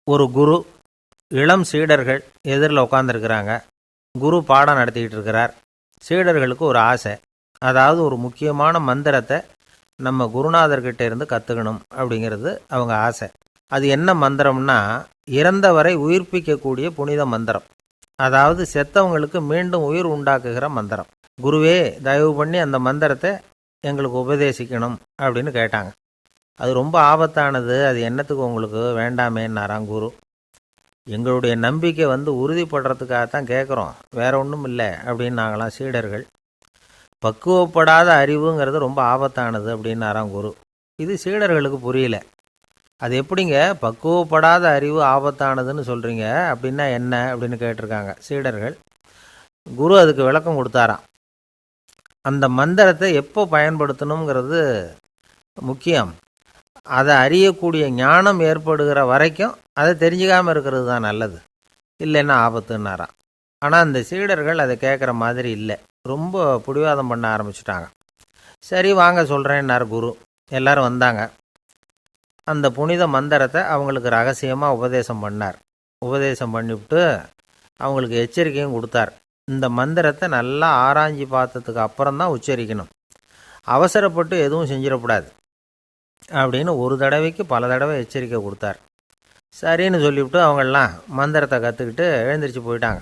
ஒரு குரு, இளம் சீடர்கள் எதிரில் உட்காந்துருக்கிறாங்க. குரு பாடம் நடத்திக்கிட்டு இருக்கிறார். சீடர்களுக்கு ஒரு ஆசை, அதாவது ஒரு முக்கியமான மந்திரத்தை நம்ம குருநாதர்கிட்ட இருந்து கற்றுக்கணும் அப்படிங்கிறது அவங்க ஆசை. அது என்ன மந்திரம்னா, இறந்தவரை உயிர்ப்பிக்கக்கூடிய புனித மந்திரம். அதாவது செத்தவங்களுக்கு மீண்டும் உயிர் உண்டாக்குகிற மந்திரம். குருவே, தயவு பண்ணி அந்த மந்திரத்தை எங்களுக்கு உபதேசிக்கணும் அப்படின்னு கேட்டாங்க. அது ரொம்ப ஆபத்தானது, அது என்னத்துக்கு உங்களுக்கு வேண்டாமேன்னாராம் குரு. எங்களுடைய நம்பிக்கை உறுதிப்படுறதுக்காகத்தான் கேட்குறோம், வேற ஒன்றும் இல்லை அப்படின்னாங்களாம் சீடர்கள். பக்குவப்படாத அறிவுங்கிறது ரொம்ப ஆபத்தானது அப்படின்னாராம் குரு. இது சீடர்களுக்கு புரியல. அது எப்படிங்க பக்குவப்படாத அறிவு ஆபத்தானதுன்னு சொல்கிறீங்க, அப்படின்னா என்ன அப்படின்னு கேட்டிருக்காங்க சீடர்கள். குரு அதுக்கு விளக்கம் கொடுத்தாராம். அந்த மந்திரத்தை எப்போ பயன்படுத்தணுங்கிறது முக்கியம். அதை அறியக்கூடிய ஞானம் ஏற்படுகிற வரைக்கும் அதை தெரிஞ்சுக்காமல் இருக்கிறது தான் நல்லது, இல்லைன்னா ஆபத்துன்னாராம். ஆனால் அந்த சீடர்கள் அதை கேட்குற மாதிரி இல்லை, ரொம்ப பிடிவாதம் பண்ண ஆரம்பிச்சுட்டாங்க. சரி வாங்க சொல்கிறேன்னார் குரு. எல்லாரும் வந்தாங்க. அந்த புனித மந்திரத்தை அவங்களுக்கு ரகசியமாக உபதேசம் பண்ணார். உபதேசம் பண்ணிவிட்டு அவங்களுக்கு எச்சரிக்கையும் கொடுத்தார். இந்த மந்திரத்தை நல்லா ஆராய்ச்சி பார்த்ததுக்கு அப்புறம்தான் உச்சரிக்கணும், அவசரப்பட்டு எதுவும் செஞ்சிடக்கூடாது அப்படின்னு ஒரு தடவைக்கு பல தடவை எச்சரிக்கை கொடுத்தார். சரின்னு சொல்லிவிட்டு அவங்கெல்லாம் மந்திரத்தை கற்றுக்கிட்டு எழுந்திரிச்சு போயிட்டாங்க.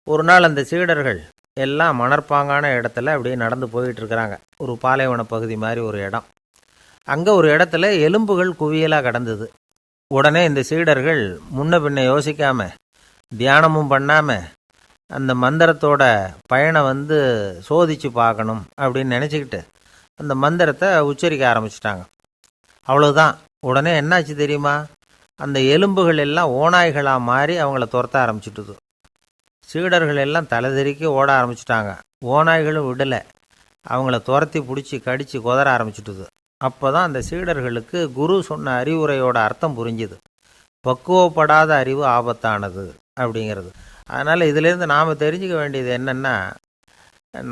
ஒரு நாள் அந்த சீடர்கள் எல்லாம் மணற்பாங்கான இடத்துல அப்படியே நடந்து போயிட்டுருக்கிறாங்க. ஒரு பாலைவன பகுதி மாதிரி ஒரு இடம். அங்கே ஒரு இடத்துல எலும்புகள் குவியலாக கிடந்தது. உடனே இந்த சீடர்கள் முன்ன பின்ன யோசிக்காமல், தியானமும் பண்ணாமல், அந்த மந்திரத்தோட பயனை சோதித்து பார்க்கணும் அப்படின்னு நினச்சிக்கிட்டு அந்த மந்திரத்தை உச்சரிக்க ஆரம்பிச்சிட்டாங்க. அவ்வளோதான். உடனே என்னாச்சு தெரியுமா? அந்த எலும்புகள் எல்லாம் ஓநாய்களாக மாறி அவங்கள துரத்த ஆரம்பிச்சுட்டுது. சீடர்கள் எல்லாம் தலைதெறிக்கி ஓட ஆரம்பிச்சிட்டாங்க. ஓநாய்களும் விடலை, அவங்கள துரத்தி பிடிச்சி கடித்து கொதற ஆரம்பிச்சுட்டுது. அப்போ தான் அந்த சீடர்களுக்கு குரு சொன்ன அறிவுரையோட அர்த்தம் புரிஞ்சுது. பக்குவப்படாத அறிவு ஆபத்தானது அப்படிங்கிறது. அதனால் இதிலேருந்து நாம் தெரிஞ்சுக்க வேண்டியது என்னென்னா,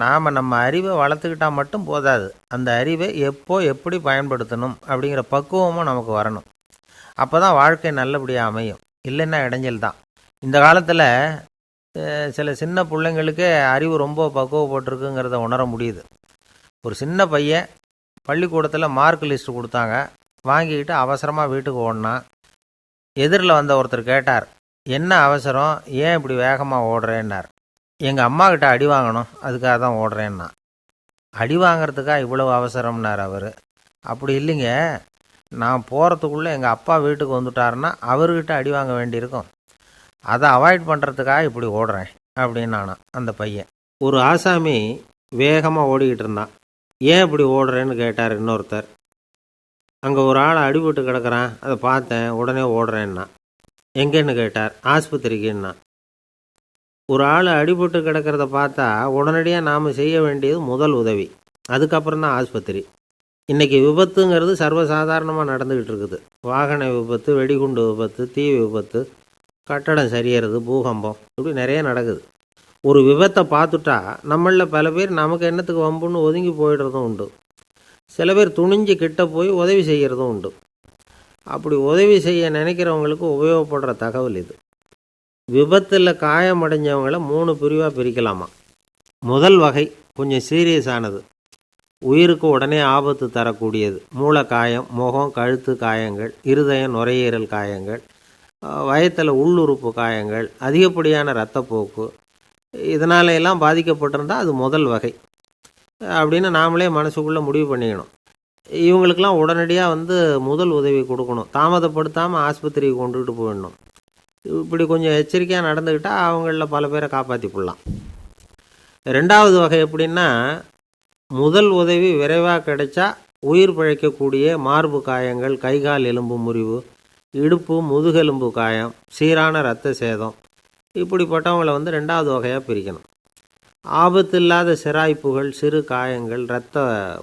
நாம் நம்ம அறிவை வளர்த்துக்கிட்டால் மட்டும் போதாது, அந்த அறிவை எப்போ எப்படி பயன்படுத்தணும் அப்படிங்கிற பக்குவமும் நமக்கு வரணும். அப்போ தான் வாழ்க்கை நல்லபடியாக அமையும், இல்லைன்னா இடைஞ்சல் தான். இந்த காலத்தில் சில சின்ன பிள்ளைங்களுக்கே அறிவு ரொம்ப பக்குவப்பட்டிருக்குங்கிறத உணர முடியுது. ஒரு சின்ன பையன் பள்ளிக்கூடத்தில் மார்க் லிஸ்ட்டு கொடுத்தாங்க, வாங்கிக்கிட்டு அவசரமாக வீட்டுக்கு ஓடினான். எதிரில் வந்த ஒருத்தர் கேட்டார், என்ன அவசரம், ஏன் இப்படி வேகமாக ஓடுறேன்னார். எங்கள் அம்மாக்கிட்ட அடி வாங்கணும், அதுக்காக தான் ஓடுறேன்னா. அடி வாங்கிறதுக்காக இவ்வளவு அவசரம்னார் அவர். அப்படி இல்லைங்க, நான் போகிறதுக்குள்ளே எங்கள் அப்பா வீட்டுக்கு வந்துட்டாருன்னா அவர்கிட்ட அடி வாங்க வேண்டியிருக்கும், அதை அவாய்ட் பண்ணுறதுக்காக இப்படி ஓடுறேன் அப்படின்னு நானான் அந்த பையன். ஒரு ஆசாமி வேகமாக ஓடிக்கிட்டு இருந்தான். ஏன் இப்படி ஓடுறேன்னு கேட்டார் இன்னொருத்தர். அங்கே ஒரு ஆள் அடிபட்டு கிடக்கிறான், அதை பார்த்தேன், உடனே ஓடுறேன்னா. எங்கேன்னு கேட்டார். ஆஸ்பத்திரிக்குன்னா. ஒரு ஆள் அடிபட்டு கிடக்கிறத பார்த்தா உடனடியாக நாம் செய்ய வேண்டியது முதல் உதவி, அதுக்கப்புறம் தான் ஆஸ்பத்திரி. இன்றைக்கி விபத்துங்கிறது சர்வசாதாரணமாக நடந்துக்கிட்டு இருக்குது. வாகன விபத்து, வெடிகுண்டு விபத்து, தீ விபத்து, கட்டடம் சரியறது, பூகம்பம், இப்படி நிறைய நடக்குது. ஒரு விபத்தை பார்த்துட்டா நம்மளில் பல பேர் நமக்கு என்னத்துக்கு வம்புன்னு ஒதுங்கி போயிடுறதும் உண்டு. சில பேர் துணிஞ்சு கிட்ட போய் உதவி செய்கிறதும் உண்டு. அப்படி உதவி செய்ய நினைக்கிறவங்களுக்கு உபயோகப்படுற தகவல் இது. விபத்தில் காயமடைஞ்சவங்களை 3 பிரிவாக பிரிக்கலாமா. முதல் வகை கொஞ்சம் சீரியஸானது, உயிருக்கு உடனே ஆபத்து தரக்கூடியது. மூளை காயம், முகம், கழுத்து காயங்கள், இருதயம், நுரையீரல் காயங்கள், வயத்தில் உள்ளுறுப்பு காயங்கள், அதிகப்படியான இரத்தப்போக்கு, இதனால எல்லாம் பாதிக்கப்பட்டிருந்தால் அது முதல் வகை அப்படின்னு நாமளே மனசுக்குள்ளே முடிவு பண்ணிக்கணும். இவங்களுக்கெல்லாம் உடனடியாக முதல் உதவி கொடுக்கணும், தாமதப்படுத்தாமல் ஆஸ்பத்திரிக்கு கொண்டுகிட்டு போயிடணும். இப்படி கொஞ்சம் எச்சரிக்கையாக நடந்துக்கிட்டால் அவங்களில் பல பேரை காப்பாற்றி போடலாம். ரெண்டாவது வகை எப்படின்னா, முதல் உதவி விரைவாக கிடைச்சா உயிர் பிழைக்கக்கூடிய மார்பு காயங்கள், கைகால் எலும்பு முறிவு, இடுப்பு முதுகெலும்பு காயம், சீரான இரத்த சேதம், இப்படிப்பட்டவங்களை ரெண்டாவது வகையாக பிரிக்கணும். ஆபத்து இல்லாத சிராய்ப்புகள், சிறு காயங்கள், இரத்த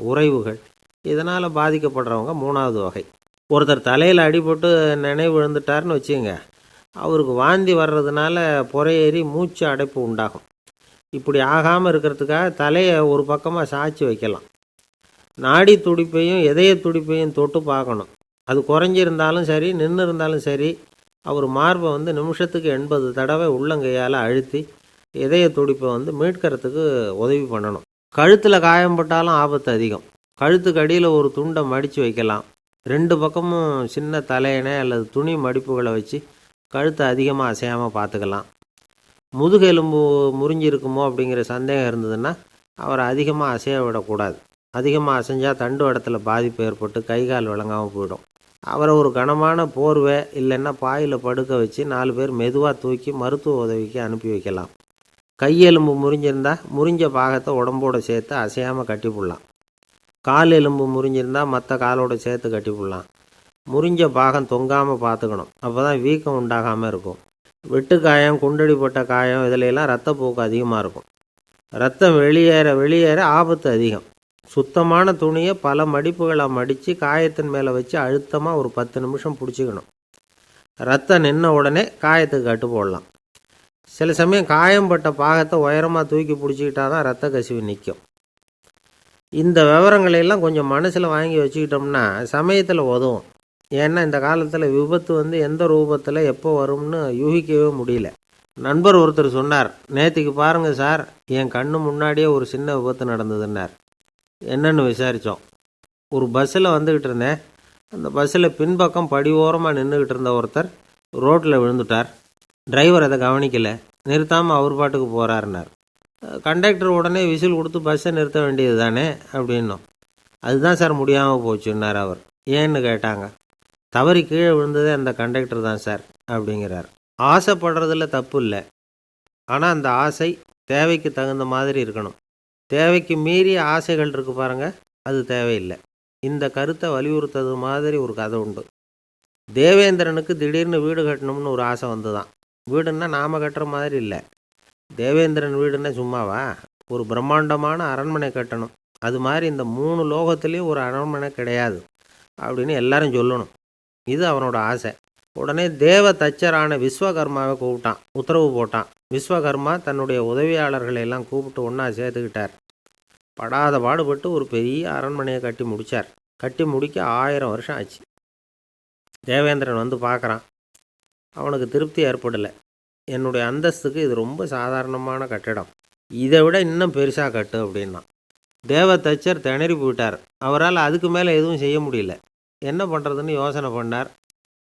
உறைவுகள், இதனால் பாதிக்கப்படுறவங்க மூணாவது வகை. ஒருத்தர் தலையில் அடிபட்டு நினைவு இழந்துட்டார்னு வச்சுங்க, அவருக்கு வாந்தி வர்றதுனால புறையேறி மூச்சு அடைப்பு உண்டாகும். இப்படி ஆகாமல் இருக்கிறதுக்காக தலையை ஒரு பக்கமாக சாய்ச்சி வைக்கலாம். நாடி துடிப்பையும் இதய துடிப்பையும் தொட்டு பார்க்கணும். அது குறைஞ்சிருந்தாலும் சரி, நின்று இருந்தாலும் சரி, அவர் மார்பை வந்து நிமிஷத்துக்கு 80 தடவை உள்ளங்கையால் அழுத்தி இதய துடிப்பை வந்து மீட்கிறதுக்கு உதவி பண்ணணும். கழுத்தில் காயம்பட்டாலும் ஆபத்து அதிகம். கழுத்துக்கு அடியில் ஒரு துண்டை மடித்து வைக்கலாம். 2 பக்கமும் சின்ன தலையணை அல்லது துணி மடிப்புகளை வச்சு கழுத்தை அதிகமாக அசையாமல் பார்த்துக்கலாம். முதுகெலும்பு முறிஞ்சிருக்குமோ அப்படிங்கிற சந்தேகம் இருந்ததுன்னா அவரை அதிகமாக அசைய விடக்கூடாது. அதிகமாக அசைஞ்சால் தண்டு இடத்துல பாதிப்பு ஏற்பட்டு கை கால் விளங்காமல் போயிடும். அவரை ஒரு கனமான போர்வை இல்லைன்னா பாயில் படுக்க வச்சு 4 பேர் மெதுவாக தூக்கி மருத்துவ உதவிக்கு அனுப்பி வைக்கலாம். கையெலும்பு முறிஞ்சிருந்தால் முறிஞ்ச பாகத்தை உடம்போடு சேர்த்து அசையாமல் கட்டி போடலாம். கால் எலும்பு முறிஞ்சிருந்தால் மற்ற காலோடு சேர்த்து கட்டி போடலாம். முறிஞ்ச பாகம் தொங்காமல் பார்த்துக்கணும். அப்போ தான் வீக்கம் உண்டாகாமல் இருக்கும். வெட்டு காயம், குண்டடிப்பட்ட காயம் இதிலெல்லாம் ரத்தப்போக்கு அதிகமாக இருக்கும். ரத்தம் வெளியேற ஆபத்து அதிகம். சுத்தமான துணியை பல மடிப்புகளை மடித்து காயத்தின் மேலே வச்சு அழுத்தமாக ஒரு 10 நிமிஷம் பிடிச்சிக்கணும். ரத்தம் நின்ன உடனே காயத்துக்கு கட்டு போடலாம். சில சமயம் காயம்பட்ட பாகத்தை உயரமாக தூக்கி பிடிச்சிக்கிட்டா தான் ரத்த கசிவு நிற்கும். இந்த விவரங்களையெல்லாம் கொஞ்சம் மனசில் வாங்கி வச்சுக்கிட்டோம்னா சமயத்தில் உதவும். ஏன்னா இந்த காலத்தில் விபத்து வந்து எந்த ரூபத்தில் எப்போ வரும்னு யூகிக்கவே முடியல. நண்பர் ஒருத்தர் சொன்னார், நேற்றுக்கு பாருங்கள் சார், என் கண்ணு முன்னாடியே ஒரு சின்ன விபத்து நடந்ததுன்னார். என்னன்னு விசாரித்தோம். ஒரு பஸ்ஸில் வந்துக்கிட்டு இருந்தேன். அந்த பஸ்ஸில் பின்பக்கம் படி ஓரமாக நின்றுக்கிட்டு இருந்த ஒருத்தர் ரோட்டில் விழுந்துட்டார். டிரைவர் அதை கவனிக்கலை, நிறுத்தாமல் அவர் பாட்டுக்கு போகிறாருன்னார். கண்டக்டர் உடனே விசில் கொடுத்து பஸ்ஸை நிறுத்த வேண்டியது தானே அப்படின்னோம். அதுதான் சார் முடியாமல் போச்சுன்னார் அவர். ஏன்னு கேட்டாங்க. தவறி கீழே விழுந்ததே அந்த கண்டக்டர் தான் சார் அப்படிங்கிறார். ஆசைப்படுறதுல தப்பு இல்லை, ஆனால் அந்த ஆசை தேவைக்கு தகுந்த மாதிரி இருக்கணும். தேவைக்கு மீறிய ஆசைகள் இருக்கு பாருங்கள், அது தேவையில்லை. இந்த கருத்தை வலியுறுத்தது மாதிரி ஒரு கதை உண்டு. தேவேந்திரனுக்கு திடீர்னு வீடு கட்டணும்னு ஒரு ஆசை வந்துதான். வீடுன்னா நாம் கட்டுற மாதிரி இல்லை. தேவேந்திரன் வீடுன்னா சும்மாவா? ஒரு பிரம்மாண்டமான அரண்மனை கட்டணும். அது மாதிரி இந்த 3 லோகத்துலேயும் ஒரு அரண்மனை கிடையாது அப்படின்னு எல்லாரும் சொல்லணும். இது அவனோட ஆசை. உடனே தேவ தச்சரான விஸ்வகர்மாவை கூப்பிட்டான், உத்தரவு போட்டான். விஸ்வகர்மா தன்னுடைய உதவியாளர்களை எல்லாம் கூப்பிட்டு ஒன்றா சேர்த்துக்கிட்டார். படாத பாடுபட்டு ஒரு பெரிய அரண்மனையை கட்டி முடித்தார். கட்டி முடிக்க 1000 வருஷம் ஆச்சு. தேவேந்திரன் வந்து பார்க்குறான். அவனுக்கு திருப்தி ஏற்படலை. என்னுடைய அந்தஸ்துக்கு இது ரொம்ப சாதாரணமான கட்டிடம், இதை விட இன்னும் பெருசாக கட்டு அப்படின்னா. தேவ தச்சர் திணறி போயிட்டார். அவரால் அதுக்கு மேலே எதுவும் செய்ய முடியல. என்ன பண்ணுறதுன்னு யோசனை பண்ணார்.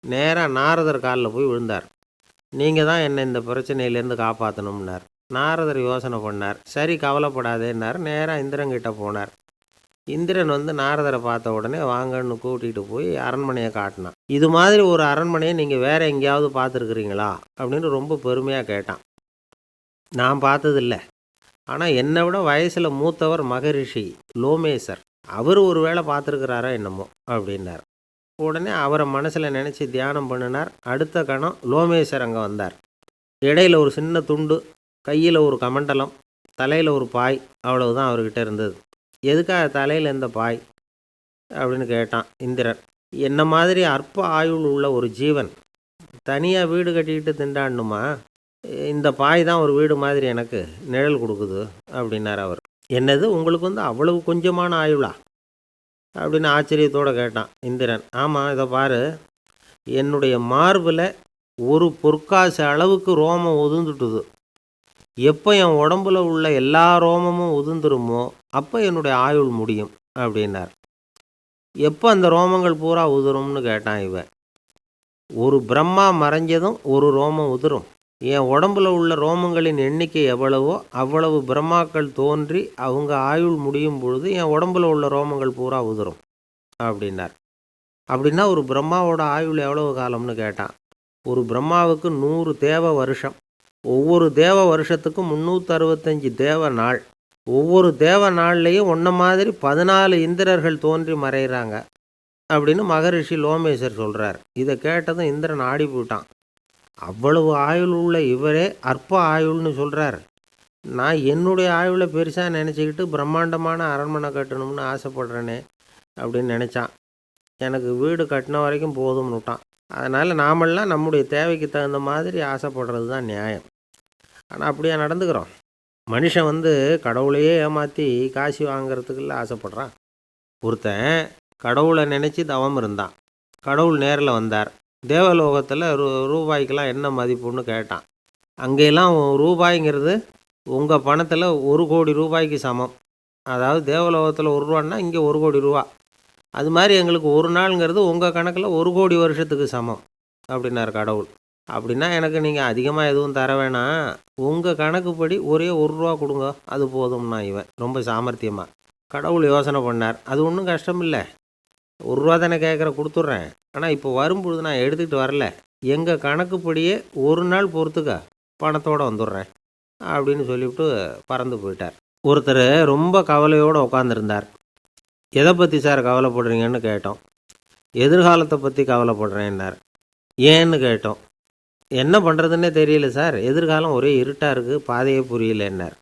நேராக நாரதர் காலில் போய் விழுந்தார். நீங்கள் தான் என்னை இந்த பிரச்சனையிலேருந்து காப்பாற்றணும்னார். நாரதர் யோசனை பண்ணார். சரி, கவலைப்படாதேன்னார். நேராக இந்திரன்கிட்ட போனார். இந்திரன் வந்து நாரதரை பார்த்த உடனே வாங்கன்னு கூட்டிகிட்டு போய் அரண்மனையை காட்டினான். இது மாதிரி ஒரு அரண்மனையை நீங்கள் வேறு எங்கேயாவது பார்த்துருக்குறீங்களா அப்படின்னு ரொம்ப பெருமையாக கேட்டான். நான் பார்த்ததில்லை, ஆனால் என்னை விட வயசில் மூத்தவர் மகரிஷி லோமேசர், அவர் ஒரு வேளை பார்த்துருக்கிறாரா என்னமோ அப்படின்னார். உடனே அவரை மனசில் நினச்சி தியானம் பண்ணினார். அடுத்த கணம் லோமேசர் அங்கே வந்தார். இடையில் ஒரு சின்ன துண்டு, கையில் ஒரு கமண்டலம், தலையில் ஒரு பாய், அவ்வளவுதான் அவர்கிட்ட இருந்தது. எதுக்காக தலையில் இந்த பாய் அப்படின்னு கேட்டான் இந்திரன். என்ன மாதிரி அற்ப ஆயுள் உள்ள ஒரு ஜீவன் தனியாக வீடு கட்டிக்கிட்டு திண்டாடணுமா? இந்த பாய் தான் ஒரு வீடு மாதிரி எனக்கு நிழல் கொடுக்குது அப்படின்னார் அவர். என்னது, உங்களுக்கு வந்து அவ்வளவு கொஞ்சமான ஆயுளா அப்படின்னு ஆச்சரியத்தோடு கேட்டான் இந்திரன். ஆமாம், இதை பாரு, என்னுடைய மார்பில் ஒரு பொற்காசு அளவுக்கு ரோமம் உதிர்ந்துட்டுது. எப்போ என் உடம்புல உள்ள எல்லா ரோமமும் உதிர்ந்துருமோ அப்போ என்னுடைய ஆயுள் முடியும் அப்படின்னார். எப்போ அந்த ரோமங்கள் பூரா உதிரும்னு கேட்டான் இவன். ஒரு பிரம்மா மறைஞ்சதும் ஒரு ரோமம் உதிரும். என் உடம்புல உள்ள ரோமங்களின் எண்ணிக்கை எவ்வளவோ அவ்வளவு பிரம்மாக்கள் தோன்றி அவங்க ஆயுள் முடியும் பொழுது என் உடம்புல உள்ள ரோமங்கள் பூரா உதிரும் அப்படின்னார். அப்படின்னா ஒரு பிரம்மாவோட ஆயுள் எவ்வளவு காலம்னு கேட்டான். ஒரு பிரம்மாவுக்கு 100 தேவ வருஷம். ஒவ்வொரு தேவ வருஷத்துக்கும் 365 தேவ நாள். ஒவ்வொரு தேவ நாள்லேயும் ஒன்றை மாதிரி 14 இந்திரர்கள் தோன்றி மறைகிறாங்க அப்படின்னு மகரிஷி லோமேசர் சொல்கிறார். இதை கேட்டதும் இந்திரன் ஆடி போயிட்டான். அவ்வளவு ஆயுள் உள்ள இவரே அற்ப ஆயுள்னு சொல்கிறார். நான் என்னுடைய ஆயுளை பெருசாக நினச்சிக்கிட்டு பிரம்மாண்டமான அரண்மனை கட்டணும்னு ஆசைப்படுறேனே அப்படின்னு நினச்சான். எனக்கு வீடு கட்டின வரைக்கும் போதும்னு விட்டான். அதனால் நாமெல்லாம் நம்முடைய தேவைக்கு தகுந்த மாதிரி ஆசைப்படுறது தான் நியாயம். ஆனால் அப்படியே நடந்துக்கிறோம். மனுஷன் வந்து கடவுளையே ஏமாற்றி காசு வாங்கிறதுக்குள்ள ஆசைப்படுறான். ஒருத்தன் கடவுளை நினச்சி தவம் இருந்தான். கடவுள் நேரில் வந்தார். தேவலோகத்தில் ரூபாய்க்கெல்லாம் என்ன மதிப்புன்னு கேட்டான். அங்கெல்லாம் ரூபாய்ங்கிறது உங்கள் பணத்தில் 1,00,00,000 ரூபாய்க்கு சமம். அதாவது தேவலோகத்தில் 1 ரூபான்னா இங்கே 1,00,00,000 ரூபா. அது மாதிரி எங்களுக்கு ஒரு நாளுங்கிறது உங்கள் கணக்கில் 1,00,00,000 வருஷத்துக்கு சமம் அப்படின்னார் கடவுள். அப்படின்னா எனக்கு நீங்கள் அதிகமாக எதுவும் தர வேணாம், உங்கள் கணக்குப்படி ஒரே 1 ரூபா கொடுங்க, அது போதும்னா இவன் ரொம்ப சாமர்த்தியமாக. கடவுள் யோசனை பண்ணார், அது ஒன்றும் கஷ்டம் இல்லை, 1 ரூபா தானே கேட்குற, கொடுத்துட்றேன். ஆனால் இப்போ வரும்பொழுது நான் எடுத்துக்கிட்டு வரல, எங்கள் கணக்குப்படியே 1 நாள் பொறுத்துக்க பணத்தோடு வந்துடுறேன் அப்படின்னு சொல்லிவிட்டு பறந்து போயிட்டார். ஒருத்தர் ரொம்ப கவலையோடு உட்காந்துருந்தார். எதை பற்றி சார் கவலைப்படுறீங்கன்னு கேட்டோம். எதிர்காலத்தை பற்றி கவலைப்படுறேன்னார். ஏன்னு கேட்டோம். என்ன பண்ணுறதுன்னே தெரியல சார், எதிர்காலம் ஒரே இருட்டாக இருக்குது, பாதையே புரியலன்னார்.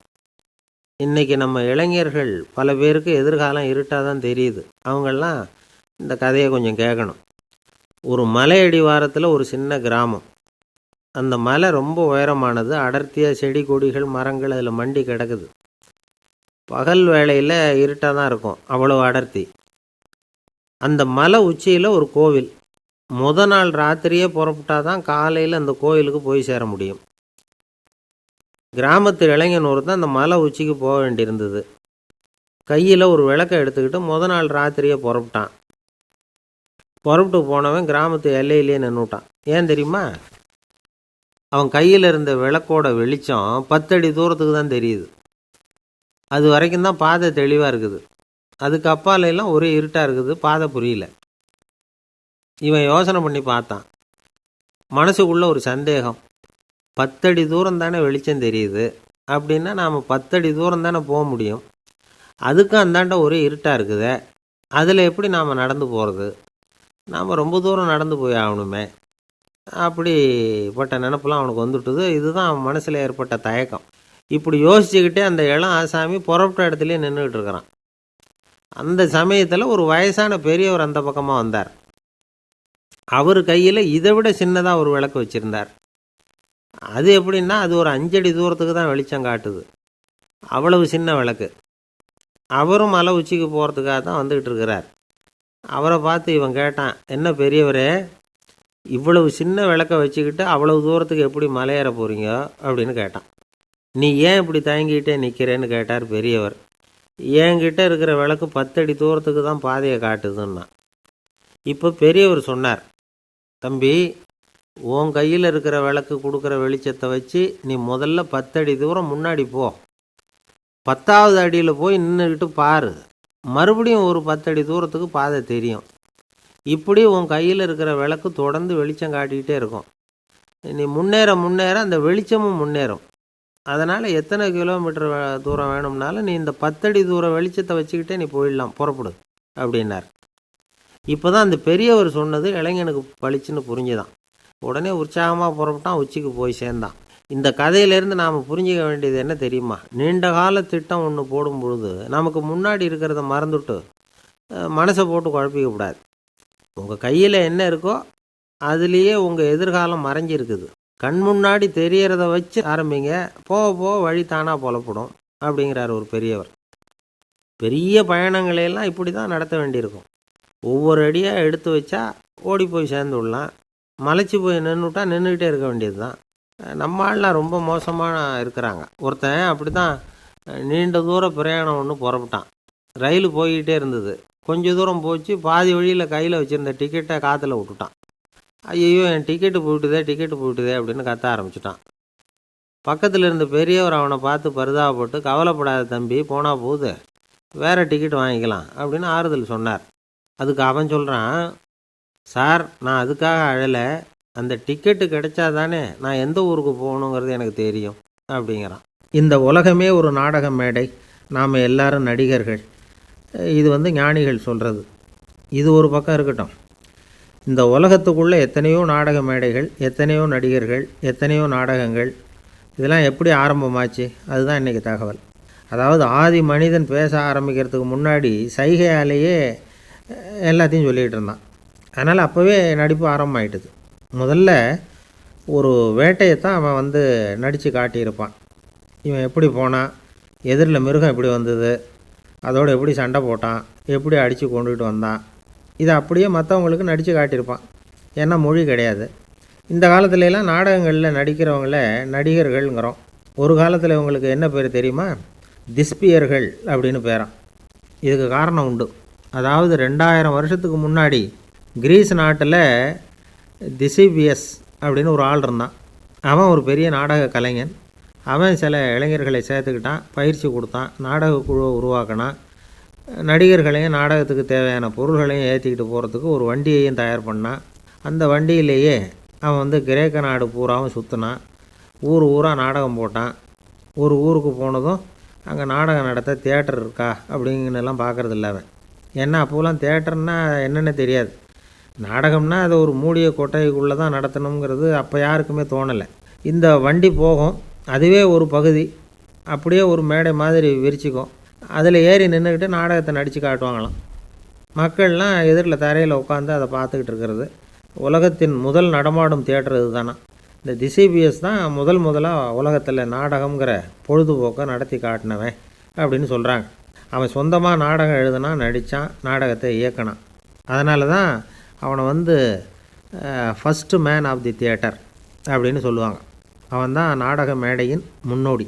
இன்றைக்கி நம்ம இளைஞர்கள் பல பேருக்கு எதிர்காலம் இருட்டாக தான் தெரியுது. அவங்கெல்லாம் இந்த கதையை கொஞ்சம் கேட்கணும். ஒரு மலை அடிவாரத்தில் ஒரு சின்ன கிராமம். அந்த மலை ரொம்ப உயரமானது, அடர்த்தியாக செடி கொடிகள் மரங்கள் அதில் மண்டி கிடக்குது. பகல் வேளையில் இருட்டாக தான் இருக்கும், அவ்வளோ அடர்த்தி. அந்த மலை உச்சியில் ஒரு கோவில். நாள் ராத்திரியே புறப்பட்டால் தான் காலையில் அந்த கோயிலுக்கு போய் சேர முடியும். கிராமத்து இளைஞன் ஒருத்தன் அந்த மலை உச்சிக்கு போக வேண்டியிருந்தது. கையில் ஒரு விளக்கை எடுத்துக்கிட்டு நாள் ராத்திரியே புறப்பட்டான். புறப்பட்டு போனவன் கிராமத்து எல்லையிலேயே நின்றுட்டான். ஏன் தெரியுமா? அவன் கையில் இருந்த விளக்கோட வெளிச்சம் 10 அடி தூரத்துக்கு தான் தெரியுது. அது வரைக்கும் தான் பாதை தெளிவாக இருக்குது. அதுக்கு அப்பாலெல்லாம் ஒரே இருட்டாக இருக்குது, பாதை புரியல. இவன் யோசனை பண்ணி பார்த்தான். மனசுக்குள்ளே ஒரு சந்தேகம், 10 அடி தூரம் தானே வெளிச்சம் தெரியுது, அப்படின்னா நாம் 10 அடி தூரம் தானே போக முடியும், அதுக்கும் அந்தாண்ட ஒரே இருட்டாக இருக்குது, அதில் எப்படி நாம் நடந்து போகிறது, நாம் ரொம்ப தூரம் நடந்து போய் ஆகணுமே, அப்படிப்பட்ட நினப்பெல்லாம் அவனுக்கு வந்துட்டுது. இதுதான் அவன் மனசில் ஏற்பட்ட தயக்கம். இப்படி யோசிச்சுக்கிட்டே அந்த இளம் ஆசாமி புறப்பட்ட இடத்துலையே நின்றுக்கிட்டு இருக்கிறான். அந்த சமயத்தில் ஒரு வயசான பெரியவர் அந்த பக்கமாக வந்தார். அவர் கையில் இதை விட சின்னதாக ஒரு விளக்கு வச்சுருந்தார். அது எப்படின்னா அது ஒரு 5 அடி தூரத்துக்கு தான் வெளிச்சம் காட்டுது, அவ்வளவு சின்ன விளக்கு. அவரும் மலை உச்சிக்கு போகிறதுக்காக தான் வந்துக்கிட்டு இருக்கிறார். அவரை பார்த்து இவன் கேட்டான், என்ன பெரியவரே, இவ்வளவு சின்ன விளக்கை வச்சுக்கிட்டு அவ்வளவு தூரத்துக்கு எப்படி மலையேற போகிறீங்க அப்படின்னு கேட்டான். நீ ஏன் இப்படி தயங்கிட்டே நிற்கிறேன்னு கேட்டார் பெரியவர். என்கிட்ட இருக்கிற விளக்கு 10 அடி தூரத்துக்கு தான் பாதையை காட்டுதுன்னா. இப்போ பெரியவர் சொன்னார், தம்பி, உன் கையில் இருக்கிற விளக்கு கொடுக்குற வெளிச்சத்தை வச்சு நீ முதல்ல 10 அடி தூரம் முன்னாடி போ, 10வது அடியில் போய் நின்றுக்கிட்டு பாரு, மறுபடியும் ஒரு 10 அடி தூரத்துக்கு பாதை தெரியும். இப்படி உன் கையில் இருக்கிற விளக்கு தொடர்ந்து வெளிச்சம் காட்டிக்கிட்டே இருக்கும். நீ முன்னேற முன்னேற அந்த வெளிச்சமும் முன்னேறும். அதனால் எத்தனை கிலோமீட்டர் தூரம் வேணும்னாலும் நீ இந்த 10 அடி தூரம் வெளிச்சத்தை வச்சுக்கிட்டே நீ போயிடலாம், புறப்படு அப்படின்னார். இப்போ தான் அந்த பெரியவர் சொன்னது இளைஞனுக்கு பளிச்சுன்னு புரிஞ்சுதான். உடனே உற்சாகமாக புறப்பட்டான், உச்சிக்கு போய் சேர்ந்தான். இந்த கதையிலேருந்து நாம் புரிஞ்சிக்க வேண்டியது என்ன தெரியுமா? நீண்ட கால திட்டம் ஒன்று போடும் பொழுது நமக்கு முன்னாடி இருக்கிறத மறந்துட்டு மனசை போட்டு குழப்பிக்க கூடாது. உங்கள் கையில் என்ன இருக்கோ அதுலேயே உங்கள் எதிர்காலம் மறைஞ்சிருக்குது. கண் முன்னாடி தெரியறத வச்சு ஆரம்பிங்க, போக போக வழி தானாக புலப்படும் அப்படிங்கிறார் ஒரு பெரியவர். பெரிய பயணங்களையெல்லாம் இப்படி தான் நடத்த வேண்டியிருக்கும். ஒவ்வொரு அடியாக எடுத்து வச்சா ஓடி போய் சேர்ந்து விடலாம், மலைச்சி போய் நின்றுட்டா நின்றுக்கிட்டே இருக்க வேண்டியது தான். நம்ம ஆள்லாம் ரொம்ப மோசமாக இருக்கிறாங்க. ஒருத்தன் அப்படி தான் நீண்ட தூர பிரயாணம் ஒன்று புறப்பட்டான். ரயில் போய்கிட்டே இருந்தது. கொஞ்சம் தூரம் போச்சு, பாதி வழியில் கையில் வச்சுருந்த டிக்கெட்டை காற்றுல விட்டுட்டான். ஐயோ, என் டிக்கெட்டு போயிட்டுதே அப்படின்னு கத்த ஆரம்பிச்சிட்டான். பக்கத்தில் இருந்த பெரியவர் அவனை பார்த்து பரிதாபப்பட்டு, கவலைப்படாத தம்பி, போனால் போகுது, வேறு டிக்கெட் வாங்கிக்கலாம் அப்படின்னு ஆறுதல் சொன்னார். அதுக்கு அவன் சொல்கிறான், சார், நான் அதுக்காக அழலை, அந்த டிக்கெட்டு கிடைச்சா தானே நான் எந்த ஊருக்கு போகணுங்கிறது எனக்கு தெரியும் அப்படிங்கிறான். இந்த உலகமே ஒரு நாடக மேடை, நாம் எல்லாரும் நடிகர்கள். இது ஞானிகள் சொல்கிறது. இது ஒரு பக்கம் இருக்கட்டும். இந்த உலகத்துக்குள்ளே எத்தனையோ நாடக மேடைகள், எத்தனையோ நடிகர்கள், எத்தனையோ நாடகங்கள், இதெல்லாம் எப்படி ஆரம்பமாச்சு? அதுதான் இன்றைக்கி தகவல். அதாவது ஆதி மனிதன் பேச ஆரம்பிக்கிறதுக்கு முன்னாடி சைகையாலேயே எல்லாத்தையும் சொல்லிகிட்டு இருந்தான். அதனால் அப்போவே நடிப்பு ஆரம்பமாயிட்டுது. முதல்ல ஒரு வேட்டையைத்தான் அவன் நடித்து காட்டியிருப்பான். இவன் எப்படி போனான், எதிரில் மிருகம் எப்படி வந்தது, அதோடு எப்படி சண்டை போட்டான், எப்படி அடித்து கொண்டுகிட்டு வந்தான், இதை அப்படியே மற்றவங்களுக்கு நடித்து காட்டியிருப்பான். ஏன்னா மொழி கிடையாது. இந்த காலத்துலலாம் நாடகங்களில் நடிக்கிறவங்கள நடிகர்கள்ங்கிறோம். ஒரு காலத்தில் இவங்களுக்கு என்ன பேர் தெரியுமா? திஸ்பியர்கள் அப்படின்னு பேராம். இதுக்கு காரணம் உண்டு. அதாவது 2000 வருஷத்துக்கு முன்னாடி கிரீஸ் நாட்டில் திசிபியஸ் அப்படின்னு ஒரு ஆள் இருந்தான். அவன் ஒரு பெரிய நாடக கலைஞன். அவன் சில இளைஞர்களை சேர்த்துக்கிட்டான், பயிற்சி கொடுத்தான், நாடக குழுவை உருவாக்கினான். நடிகர்களையும் நாடகத்துக்கு தேவையான பொருள்களையும் ஏற்றிக்கிட்டு போகிறதுக்கு ஒரு வண்டியையும் தயார் பண்ணான். அந்த வண்டியிலேயே அவன் கிரேக்க நாடு பூராவும் சுற்றினான். ஊர் ஊராக நாடகம் போட்டான். ஒரு ஊருக்கு போனதும் அங்கே நாடகம் நடத்த தியேட்டர் இருக்கா அப்படிங்கன்னெல்லாம் பார்க்குறதில்ல அவன். ஏன்னா அப்போலாம் தியேட்டர்னா என்னென்ன தெரியாது. நாடகம்னா அதை ஒரு மூடிய கொட்டைக்குள்ளே தான் நடத்தணுங்கிறது அப்போ யாருக்குமே தோணலை. இந்த வண்டி போகும், அதுவே ஒரு பகுதி அப்படியே ஒரு மேடை மாதிரி விரிச்சிக்கும். அதில் ஏறி நின்றுக்கிட்டு நாடகத்தை நடித்து காட்டுவாங்களாம். மக்கள்லாம் எதிரில் தரையில் உட்காந்து அதை பார்த்துக்கிட்டு இருக்கிறது. உலகத்தின் முதல் நடமாடும் தியேட்டர் இது தானே. இந்த திசிபியஸ் தான் முதலாக உலகத்தில் நாடகங்கிற பொழுதுபோக்கை நடத்தி காட்டினவன் அப்படின்னு சொல்கிறாங்க. அவன் சொந்தமாக நாடகம் எழுதுனான், நடித்தான், நாடகத்தை இயக்கினான். அதனால தான் அவனை first man of the theatre அப்படின்னு சொல்லுவாங்க. அவன் தான் நாடக மேடையின் முன்னோடி.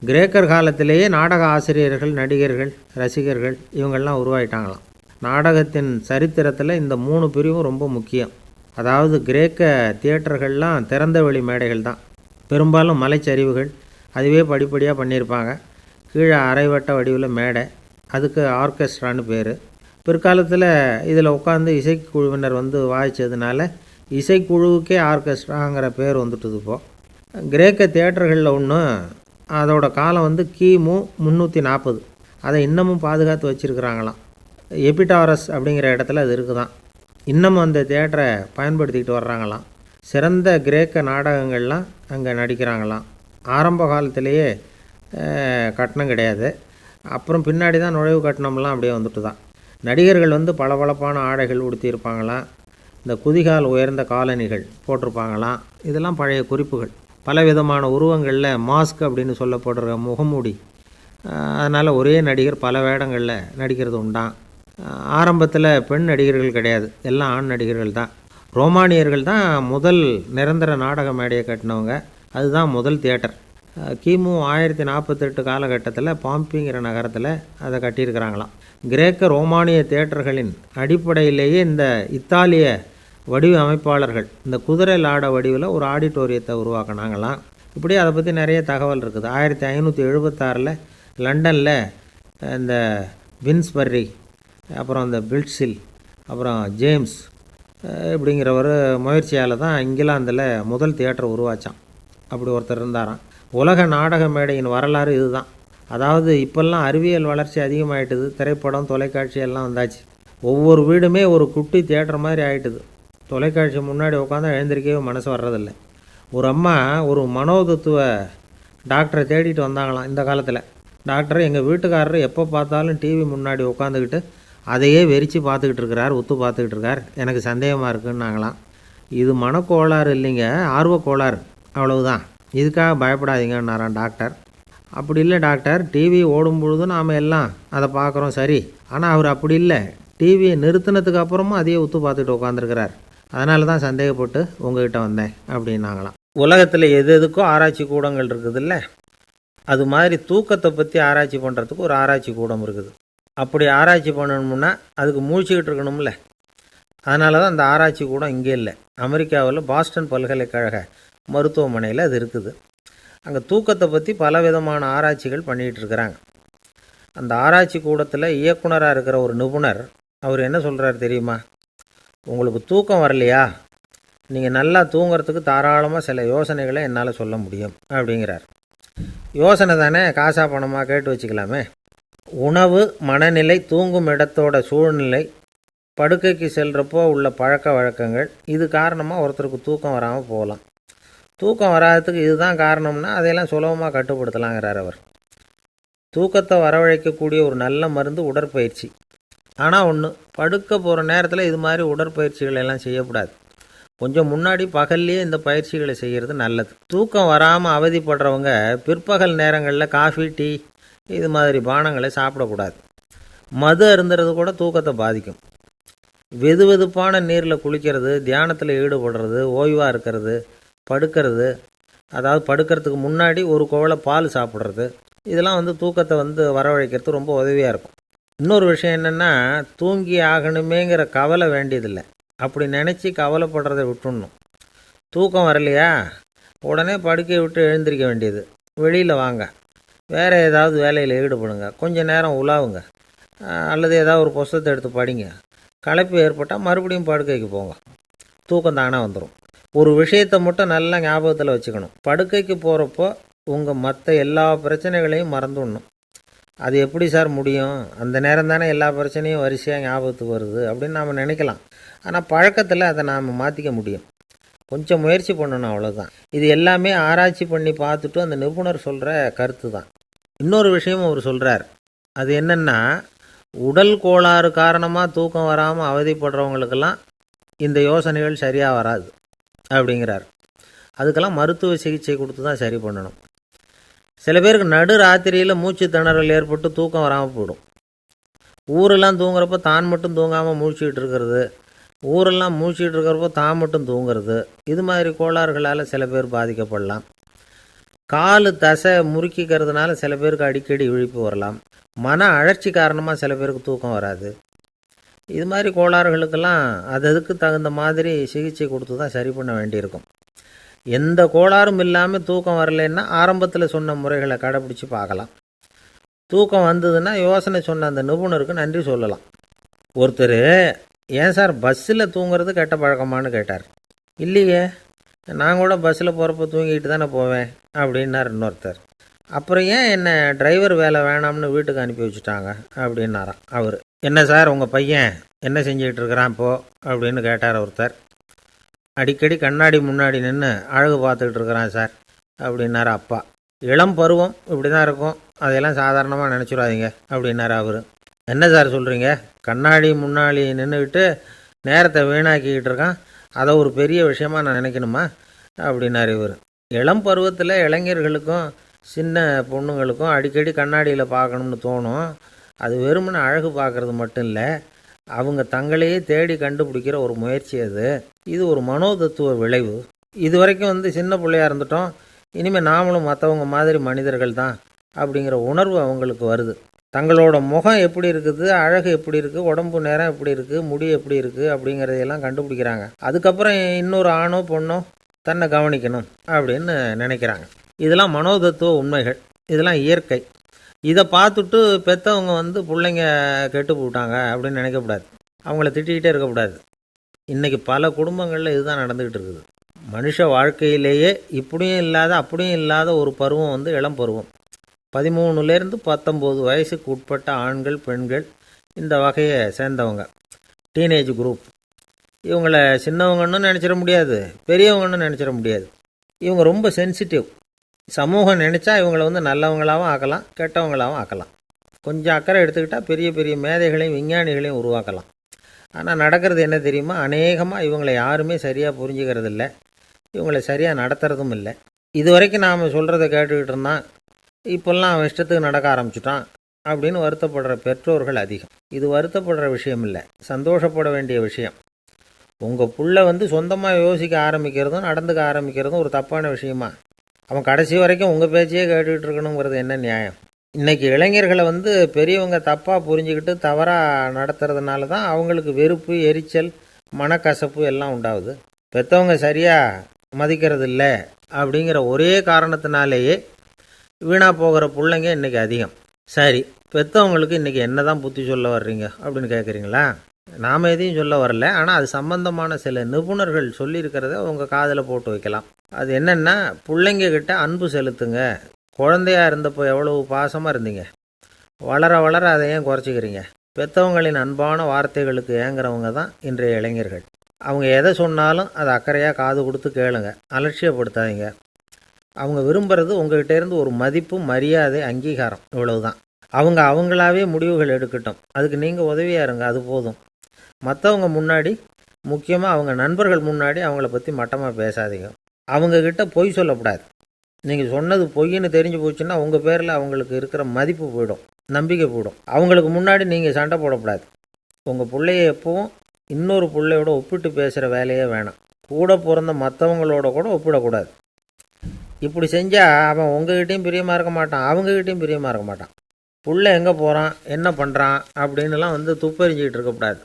கிரேக்கர் காலத்திலேயே நாடக ஆசிரியர்கள், நடிகர்கள், ரசிகர்கள் இவங்கள்லாம் உருவாயிட்டாங்களாம். நாடகத்தின் சரித்திரத்தில் இந்த 3 பிரிவும் ரொம்ப முக்கியம். அதாவது கிரேக்க தியேட்டர்கள்லாம் திறந்த வெளி மேடைகள் தான். பெரும்பாலும் மலைச்சரிவுகள், அதுவே படிப்படியாக பண்ணியிருப்பாங்க. கீழே அரைவட்ட வடிவில் மேடை, அதுக்கு ஆர்கெஸ்ட்ரான்னு பேர். பிற்காலத்தில் இதில் உட்காந்து இசைக்குழுவினர் வாய்ச்சதுனால இசைக்குழுவுக்கே ஆர்கெஸ்ட்ராங்கிற பேர் வந்துட்டுது. இப்போது கிரேக்க தியேட்டர்களில் ஒன்று, அதோட காலம் கிமு 340. அதை இன்னமும் பாதுகாத்து வச்சுருக்கிறாங்களாம். எபிடாரஸ் அப்படிங்கிற இடத்துல அது இருக்குதான். இன்னமும் அந்த தியேட்டரை பயன்படுத்திக்கிட்டு வர்றாங்களாம். சிறந்த கிரேக்க நாடகங்கள்லாம் அங்கே நடிக்கிறாங்களாம். ஆரம்ப காலத்திலேயே கட்டணம் கிடையாது. அப்புறம் பின்னாடி தான் நுழைவு கட்டணம்லாம் அப்படியே வந்துட்டு தான். நடிகர்கள் பளபளப்பான ஆடைகள் உடுத்தியிருப்பாங்களாம். இந்த குதிகால் உயர்ந்த காலணிகள் போட்டிருப்பாங்களாம். இதெல்லாம் பழைய குறிப்புகள். பலவிதமான உருவங்களில் மாஸ்க் அப்படின்னு சொல்லப்படுற முகமூடி. அதனால் ஒரே நடிகர் பல வேடங்களில் நடிக்கிறது உண்டான். ஆரம்பத்தில் பெண் நடிகர்கள் கிடையாது, எல்லாம் ஆண் நடிகர்கள் தான். ரோமானியர்கள் தான் முதல் நிரந்தர நாடக மேடையை கட்டினவங்க. அதுதான் முதல் தியேட்டர். கிமு 1048 காலகட்டத்தில் பாம்பிங்கிற நகரத்தில் அதை கட்டியிருக்கிறாங்களாம். கிரேக்க ரோமானிய தியேட்டர்களின் அடிப்படையிலேயே இந்த இத்தாலிய வடிவ அமைப்பாளர்கள் இந்த குதிரை லாட வடிவில் ஒரு ஆடிட்டோரியத்தை உருவாக்கினாங்களாம். இப்படி அதை பற்றி நிறைய தகவல் இருக்குது. 1576 லண்டனில் இந்த வின்ஸ்பர்ரி, அப்புறம் இந்த பில்ட்ஸில், அப்புறம் ஜேம்ஸ் இப்படிங்கிறவர் முயற்சியால் தான் இங்கிலாந்தில் முதல் தியேட்டர் உருவாச்சான். அப்படி ஒருத்தர் இருந்தாராம். உலக நாடக மேடையின் வரலாறு இதுதான். அதாவது இப்போல்லாம் அறிவியல் வளர்ச்சி அதிகமாகிட்டுது. திரைப்படம், தொலைக்காட்சி எல்லாம் வந்தாச்சு. ஒவ்வொரு வீடுமே ஒரு குட்டி தியேட்டர் மாதிரி ஆகிட்டுது. தொலைக்காட்சி முன்னாடி உட்காந்து எழுந்திருக்கவே மனசு வர்றதில்லை. ஒரு அம்மா ஒரு மனோதத்துவ டாக்டரை தேடிட்டு வந்தாங்களாம் இந்த காலத்தில். டாக்டர், எங்கள் வீட்டுக்காரர் எப்போ பார்த்தாலும் டிவி முன்னாடி உட்காந்துக்கிட்டு அதையே வெறிச்சு பார்த்துக்கிட்டு இருக்கிறார், உத்து பார்த்துக்கிட்டு இருக்கார், எனக்கு சந்தேகமாக இருக்குன்னாங்களாம். இது மனக்கோளாறு இல்லைங்க, ஆர்வக்கோளாறு, அவ்வளவுதான், இதுக்காக பயப்படாதீங்கன்னாரான் டாக்டர். அப்படி இல்லை டாக்டர், டிவி ஓடும் பொழுது நாம் எல்லாம் அதை பார்க்குறோம் சரி, ஆனால் அவர் அப்படி இல்லை, டிவியை நிறுத்தினதுக்கு அப்புறமும் அதையே உத்து பார்த்துக்கிட்டு உட்காந்துருக்கிறார், அதனால தான் சந்தேகப்பட்டு உங்ககிட்ட வந்தேன் அப்படின்னாங்களாம். உலகத்தில் எது எதுக்கும் ஆராய்ச்சி கூடங்கள் இருக்குதுல்ல, அது மாதிரி தூக்கத்தை பற்றி ஆராய்ச்சி பண்ணுறதுக்கு ஒரு ஆராய்ச்சி கூடம் இருக்குது. அப்படி ஆராய்ச்சி பண்ணணும்னா அதுக்கு மூழ்கிக்கிட்டு இருக்கணும்ல. அதனால தான் அந்த ஆராய்ச்சி கூடம் இங்கே இல்லை. அமெரிக்காவில் பாஸ்டன் பல்கலைக்கழக மருத்துவமனையில் அது இருக்குது. அங்கே தூக்கத்தை பற்றி பலவிதமான ஆராய்ச்சிகள் பண்ணிகிட்டு இருக்கிறாங்க. அந்த ஆராய்ச்சி கூடத்தில் இயக்குனராக இருக்கிற ஒரு நிபுணர், அவர் என்ன சொல்கிறார் தெரியுமா? உங்களுக்கு தூக்கம் வரலையா, நீங்கள் நல்லா தூங்கிறதுக்கு தாராளமாக சில யோசனைகளை என்னால் சொல்ல முடியும் அப்படிங்கிறார். யோசனை தானே, காசா பணமாக கேட்டு வச்சுக்கலாமே. உணவு, மனநிலை, தூங்கும் இடத்தோட சூழ்நிலை, படுக்கைக்கு செல்கிறப்போ உள்ள பழக்க வழக்கங்கள், இது காரணமாக ஒருத்தருக்கு தூக்கம் வராமல் போகலாம். தூக்கம் வராததுக்கு இதுதான் காரணம்னா அதையெல்லாம் சுலபமாக கட்டுப்படுத்தலாங்கிறார் அவர். தூக்கத்தை வரவழைக்கக்கூடிய ஒரு நல்ல மருந்து உடற்பயிற்சி. ஆனால் ஒன்று, படுக்க போகிற நேரத்தில் இது மாதிரி உடற்பயிற்சிகள் எல்லாம் செய்யக்கூடாது. கொஞ்சம் முன்னாடி பகல்லையே இந்த பயிற்சிகளை செய்கிறது நல்லது. தூக்கம் வராமல் அவதிப்படுறவங்க பிற்பகல் நேரங்களில் காஃபி, டீ இது மாதிரி பானங்களை சாப்பிடக்கூடாது. மது அருந்துறது கூட தூக்கத்தை பாதிக்கும். வெது வெதுப்பான நீரில் குளிக்கிறது, தியானத்தில் ஈடுபடுறது, ஓய்வாக இருக்கிறது, படுக்கிறது, அதாவது படுக்கிறதுக்கு முன்னாடி ஒரு குவளை பால் சாப்பிட்றது, இதெல்லாம் தூக்கத்தை வரவழைக்கிறதுக்கு ரொம்ப உதவியாக இருக்கும். இன்னொரு விஷயம் என்னென்னா, தூங்கி ஆகணுமேங்கிற கவலை வேண்டியதில்லை. அப்படி நினச்சி கவலைப்படுறதை விட்டுடணும். தூக்கம் வரலையா, உடனே படுக்கையை விட்டு எழுந்திருக்க வேண்டியது. வெளியில் வாங்க, வேறு ஏதாவது வேலையில் ஈடுபடுங்க, கொஞ்சம் நேரம் உலாவுங்க, அல்லது ஏதாவது ஒரு புஸ்தகத்தை எடுத்து படிங்க. களைப்பு ஏற்பட்டால் மறுபடியும் படுக்கைக்கு போங்க. தூக்கம் தானே வந்துடும். ஒரு விஷயத்தை மட்டும் நல்லா ஞாபகத்தில் வச்சுக்கணும். படுக்கைக்கு போகிறப்போ உங்கள் மற்ற எல்லா பிரச்சனைகளையும் மறந்துடணும். அது எப்படி சார் முடியும்? அந்த நேரம் தானே எல்லா பிரச்சனையும் வரிசையாக ஞாபகத்துக்கு வருது அப்படின்னு நாம் நினைக்கலாம். ஆனால் பழக்கத்தில் அதை நாம் மாற்றிக்க முடியும். கொஞ்சம் முயற்சி பண்ணணும், அவ்வளோதான். இது எல்லாமே ஆராய்ச்சி பண்ணி பார்த்துட்டு அந்த நிபுணர் சொல்கிற கருத்து தான். இன்னொரு விஷயமும் அவர் சொல்கிறார். அது என்னென்னா, உடல் கோளாறு காரணமாக தூக்கம் வராமல் அவதிப்படுறவங்களுக்கெல்லாம் இந்த யோசனைகள் சரியாக வராது அப்படிங்கிறார். அதுக்கெல்லாம் மருத்துவ சிகிச்சை கொடுத்து தான் சரி பண்ணணும். சில பேருக்கு நடு ராத்திரியில் மூச்சு திணறல் ஏற்பட்டு தூக்கம் வராமல் போயிடும். ஊரெல்லாம் தூங்குறப்போ தான் மட்டும் தூங்காமல் மூழ்கிட்டு இருக்கிறது, ஊரெல்லாம் மூழ்கிட்டு இருக்கிறப்போ தான் மட்டும் தூங்குறது, இது மாதிரி கோளாறுகளால் சில பேர் பாதிக்கப்படலாம். காலு தசை முறுக்கிக்கிறதுனால சில பேருக்கு அடிக்கடி விழிப்பு வரலாம். மன அழற்சி காரணமாக சில பேருக்கு தூக்கம் வராது. இது மாதிரி கோளாறுகளுக்கெல்லாம் அதுக்கு தகுந்த மாதிரி சிகிச்சை கொடுத்து தான் சரி பண்ண வேண்டியிருக்கும். எந்த கோளாறும் இல்லாமல் தூக்கம் வரலைன்னா ஆரம்பத்தில் சொன்ன முறைகளை கடைப்பிடிச்சி பார்க்கலாம். தூக்கம் வந்ததுன்னா யோசனை சொன்ன அந்த நிபுணருக்கு நன்றி சொல்லலாம். ஒருத்தர், ஏன் சார் பஸ்ஸில் தூங்குறது கெட்ட பழக்கமானு கேட்டார். இல்லையே, நான் கூட பஸ்ஸில் போகிறப்ப தூங்கிட்டு தானே போவேன் அப்படின்னார் இன்னொருத்தர். அப்புறம் ஏன் என்ன டிரைவர் வேலை வேணாம்னு வீட்டுக்கு அனுப்பி வச்சுட்டாங்க அப்படின்னாராம் அவர். என்ன சார் உங்கள் பையன் என்ன செஞ்சுக்கிட்டு இருக்கிறான் இப்போது அப்படின்னு கேட்டார் ஒருத்தர். அடிக்கடி கண்ணாடி முன்னாடி நின்று அழகு பார்த்துக்கிட்டு இருக்கிறான் சார் அப்படின்னாரு அப்பா. இளம் பருவம் இப்படி தான் இருக்கும், அதையெல்லாம் சாதாரணமாக நினச்சிடாதீங்க அப்படின்னாரு அவர். என்ன சார் சொல்கிறீங்க? கண்ணாடி முன்னாடி நின்றுக்கிட்டு நேரத்தை வீணாக்கிக்கிட்டு இருக்கான், அதை ஒரு பெரிய விஷயமாக நான் நினைக்கணுமா அப்படின்னாரு இவர். இளம் பருவத்தில் இளைஞர்களுக்கும் சின்ன பொண்ணுங்களுக்கும் அடிக்கடி கண்ணாடியில் பார்க்கணும்னு தோணும். அது வெறுமனே அழகு பார்க்குறது மட்டும் இல்லை, அவங்க தங்களையே தேடி கண்டுபிடிக்கிற ஒரு முயற்சி அது. இது ஒரு மனோதத்துவ விளைவு. இது வரைக்கும் சின்ன பிள்ளையாக இருந்துட்டோம், இனிமேல் நாமளும் மற்றவங்க மாதிரி மனிதர்கள் தான் அப்படிங்கிற உணர்வு அவங்களுக்கு வருது. தங்களோட முகம் எப்படி இருக்குது, அழகு எப்படி இருக்குது, உடம்பு நேரம் எப்படி இருக்குது, முடி எப்படி இருக்குது அப்படிங்கிறதையெல்லாம் கண்டுபிடிக்கிறாங்க. அதுக்கப்புறம் இன்னொரு ஆணோ பொண்ணோ தன்னை கவனிக்கணும் அப்படின்னு நினைக்கிறாங்க. இதெல்லாம் மனோதத்துவ உண்மைகள், இதெல்லாம் இயற்கை. இதை பார்த்துட்டு பெற்றவங்க பிள்ளைங்க கெட்டு போட்டாங்க அப்படின்னு நினைக்கக்கூடாது, அவங்கள திட்டிக்கிட்டே இருக்கக்கூடாது. இன்றைக்கி பல குடும்பங்களில் இதுதான் நடந்துக்கிட்டு இருக்குது. மனுஷ வாழ்க்கையிலேயே இப்படியும் இல்லாத அப்படியும் இல்லாத ஒரு பருவம் இளம் பருவம். 13லேருந்து 19 வயசுக்கு உட்பட்ட ஆண்கள் பெண்கள் இந்த வகையை சேர்ந்தவங்க, டீனேஜ் குரூப். இவங்கள சின்னவங்கன்னு நினச்சிட முடியாது, பெரியவங்கன்னு நினச்சிட முடியாது. இவங்க ரொம்ப சென்சிட்டிவ். சமூகம் நினச்சா இவங்களை நல்லவங்களாகவும் ஆக்கலாம், கெட்டவங்களாகவும் ஆக்கலாம். கொஞ்சம் அக்கறை எடுத்துக்கிட்டால் பெரிய பெரிய மேதைகளையும் விஞ்ஞானிகளையும் உருவாக்கலாம். ஆனால் நடக்கிறது என்ன தெரியுமா? அநேகமாக இவங்களை யாருமே சரியாக புரிஞ்சுக்கிறதில்ல, இவங்களை சரியாக நடத்துகிறதும் இல்லை. இது வரைக்கும் நாம் சொல்கிறத கேட்டுக்கிட்டு இருந்தான், இப்போல்லாம் அவன் இஷ்டத்துக்கு நடக்க ஆரம்பிச்சுட்டான் அப்படின்னு வருத்தப்படுற பெற்றோர்கள் அதிகம். இது வருத்தப்படுற விஷயம் இல்லை, சந்தோஷப்பட வேண்டிய விஷயம். உங்கள் புள்ள சொந்தமாக யோசிக்க ஆரம்பிக்கிறதும் நடந்துக்க ஆரம்பிக்கிறதும் ஒரு தப்பான விஷயமா? அவன் கடைசி வரைக்கும் உங்கள் பேச்சையே கேட்டுக்கிட்டு இருக்கணுங்கிறது என்ன நியாயம்? இன்றைக்கி இளைஞர்களை பெரியவங்க தப்பாக புரிஞ்சுக்கிட்டு தவறாக நடத்துறதுனால தான் அவங்களுக்கு வெறுப்பு, எரிச்சல், மனக்கசப்பு எல்லாம் உண்டாகுது. பெற்றவங்க சரியாக மதிக்கிறது இல்லை அப்படிங்கிற ஒரே காரணத்தினாலேயே வீணாக போகிற பிள்ளைங்க இன்றைக்கி அதிகம். சரி, பெற்றவங்களுக்கு இன்றைக்கி என்ன தான் புத்தி சொல்ல வர்றீங்க அப்படின்னு கேட்குறீங்களா? நாம் எதையும் சொல்ல வரல, ஆனால் அது சம்பந்தமான சில நிபுணர்கள் சொல்லியிருக்கிறத உங்கள் காதில் போட்டு வைக்கலாம். அது என்னென்னா, பிள்ளைங்க கிட்ட அன்பு செலுத்துங்க. குழந்தையாக இருந்தப்போ எவ்வளவு பாசமாக இருந்தீங்க, வளர வளர அதை ஏன் குறைச்சிக்கிறீங்க? பெற்றவங்களின் அன்பான வார்த்தைகளுக்கு ஏங்குறவங்க தான் இன்றைய இளைஞர்கள். அவங்க எதை சொன்னாலும் அதை அக்கறையாக காது கொடுத்து கேளுங்க, அலட்சியப்படுத்தாதீங்க. அவங்க விரும்புகிறது உங்கள்கிட்டேருந்து ஒரு மதிப்பு, மரியாதை, அங்கீகாரம், இவ்வளவுதான். அவங்க அவங்களாவே முடிவுகள் எடுக்கட்டும், அதுக்கு நீங்கள் உதவியாக இருங்க, அது போதும். மற்றவங்க முன்னாடி, முக்கியமாக அவங்க நண்பர்கள் முன்னாடி அவங்கள பற்றி மட்டமாக பேசாதீங்க. அவங்கக்கிட்ட பொய் சொல்லக்கூடாது. நீங்கள் சொன்னது பொய்ன்னு தெரிஞ்சு போச்சுன்னா உங்கள் பேரில் அவங்களுக்கு இருக்கிற மதிப்பு போயிடும், நம்பிக்கை போயிடும். அவங்களுக்கு முன்னாடி நீங்கள் சண்டை போடக்கூடாது. உங்கள் பிள்ளைய எப்பவும் இன்னொரு பிள்ளையோட ஒப்பிட்டு பேசுகிற வேலையே வேணாம். கூட பிறந்த மற்றவங்களோட கூட ஒப்பிடக்கூடாது. இப்படி செஞ்சால் அவன் உங்ககிட்டையும் பிரியமாக இருக்க மாட்டான், அவங்ககிட்டையும் பிரியமாக இருக்க மாட்டான். புள்ள எங்கே போகிறான், என்ன பண்ணுறான் அப்படின்னுலாம் துப்பறிஞ்சிக்கிட்டு இருக்கக்கூடாது.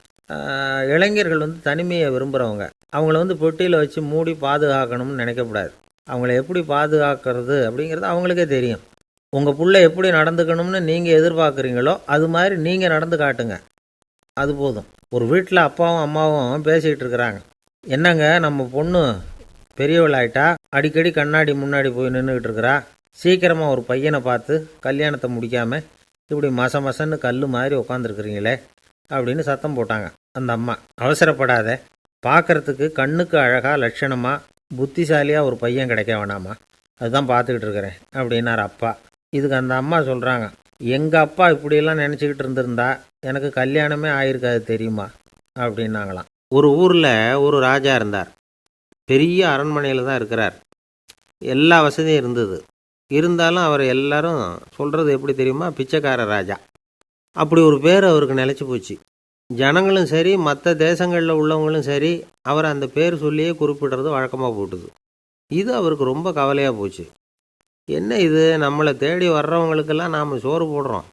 இளைஞர்கள் தனிமையை விரும்புகிறவங்க. அவங்கள பெட்டியில் வச்சு மூடி பாதுகாக்கணும்னு நினைக்கக்கூடாது. அவங்கள எப்படி பாதுகாக்கிறது அப்படிங்கிறது அவங்களுக்கே தெரியும். உங்கள் புள்ள எப்படி நடந்துக்கணும்னு நீங்கள் எதிர்பார்க்குறீங்களோ அது மாதிரி நீங்கள் நடந்து காட்டுங்க, அது போதும். ஒரு வீட்டில் அப்பாவும் அம்மாவும் பேசிக்கிட்டு இருக்கிறாங்க. என்னங்க, நம்ம பொண்ணு பெரியவளாயிட்டா, அடிக்கடி கண்ணாடி முன்னாடி போய் நின்றுக்கிட்டு இருக்கிறா, சீக்கிரமாக ஒரு பையனை பார்த்து கல்யாணத்தை முடிக்காமல் இப்படி மசன்னு கல் மாதிரி உட்காந்துருக்குறீங்களே அப்படின்னு சத்தம் போட்டாங்க அந்த அம்மா. அவசரப்படாத, பார்க்குறதுக்கு கண்ணுக்கு அழகாக லட்சணமாக புத்திசாலியாக ஒரு பையன் கிடைக்க வேணாமா, அதுதான் பார்த்துக்கிட்டு இருக்கிறேன் அப்படின்னார் அப்பா. இதுக்கு அந்த அம்மா சொல்கிறாங்க, எங்கள் அப்பா இப்படியெல்லாம் நினச்சிக்கிட்டு இருந்திருந்தா எனக்கு கல்யாணமே ஆயிருக்காது தெரியுமா அப்படின்னாங்களாம். ஒரு ஊரில் ஒரு ராஜா இருந்தார். பெரிய அரண்மனையில் தான் இருக்கிறார். எல்லா வசதியும் இருந்தது. இருந்தாலும் அவர் எல்லாரும் சொல்கிறது எப்படி தெரியுமா, பிச்சைக்கார ராஜா. அப்படி ஒரு பேர் அவருக்கு நிலச்சி போச்சு. ஜனங்களும் சரி, மற்ற தேசங்களில் உள்ளவங்களும் சரி, அவர் அந்த பேர் சொல்லியே குறிப்பிடுறது வழக்கமாக போட்டுது. இது அவருக்கு ரொம்ப கவலையாக போச்சு. என்ன இது, நம்மளை தேடி வர்றவங்களுக்கெல்லாம் நாம் சோறு போடுறோம்,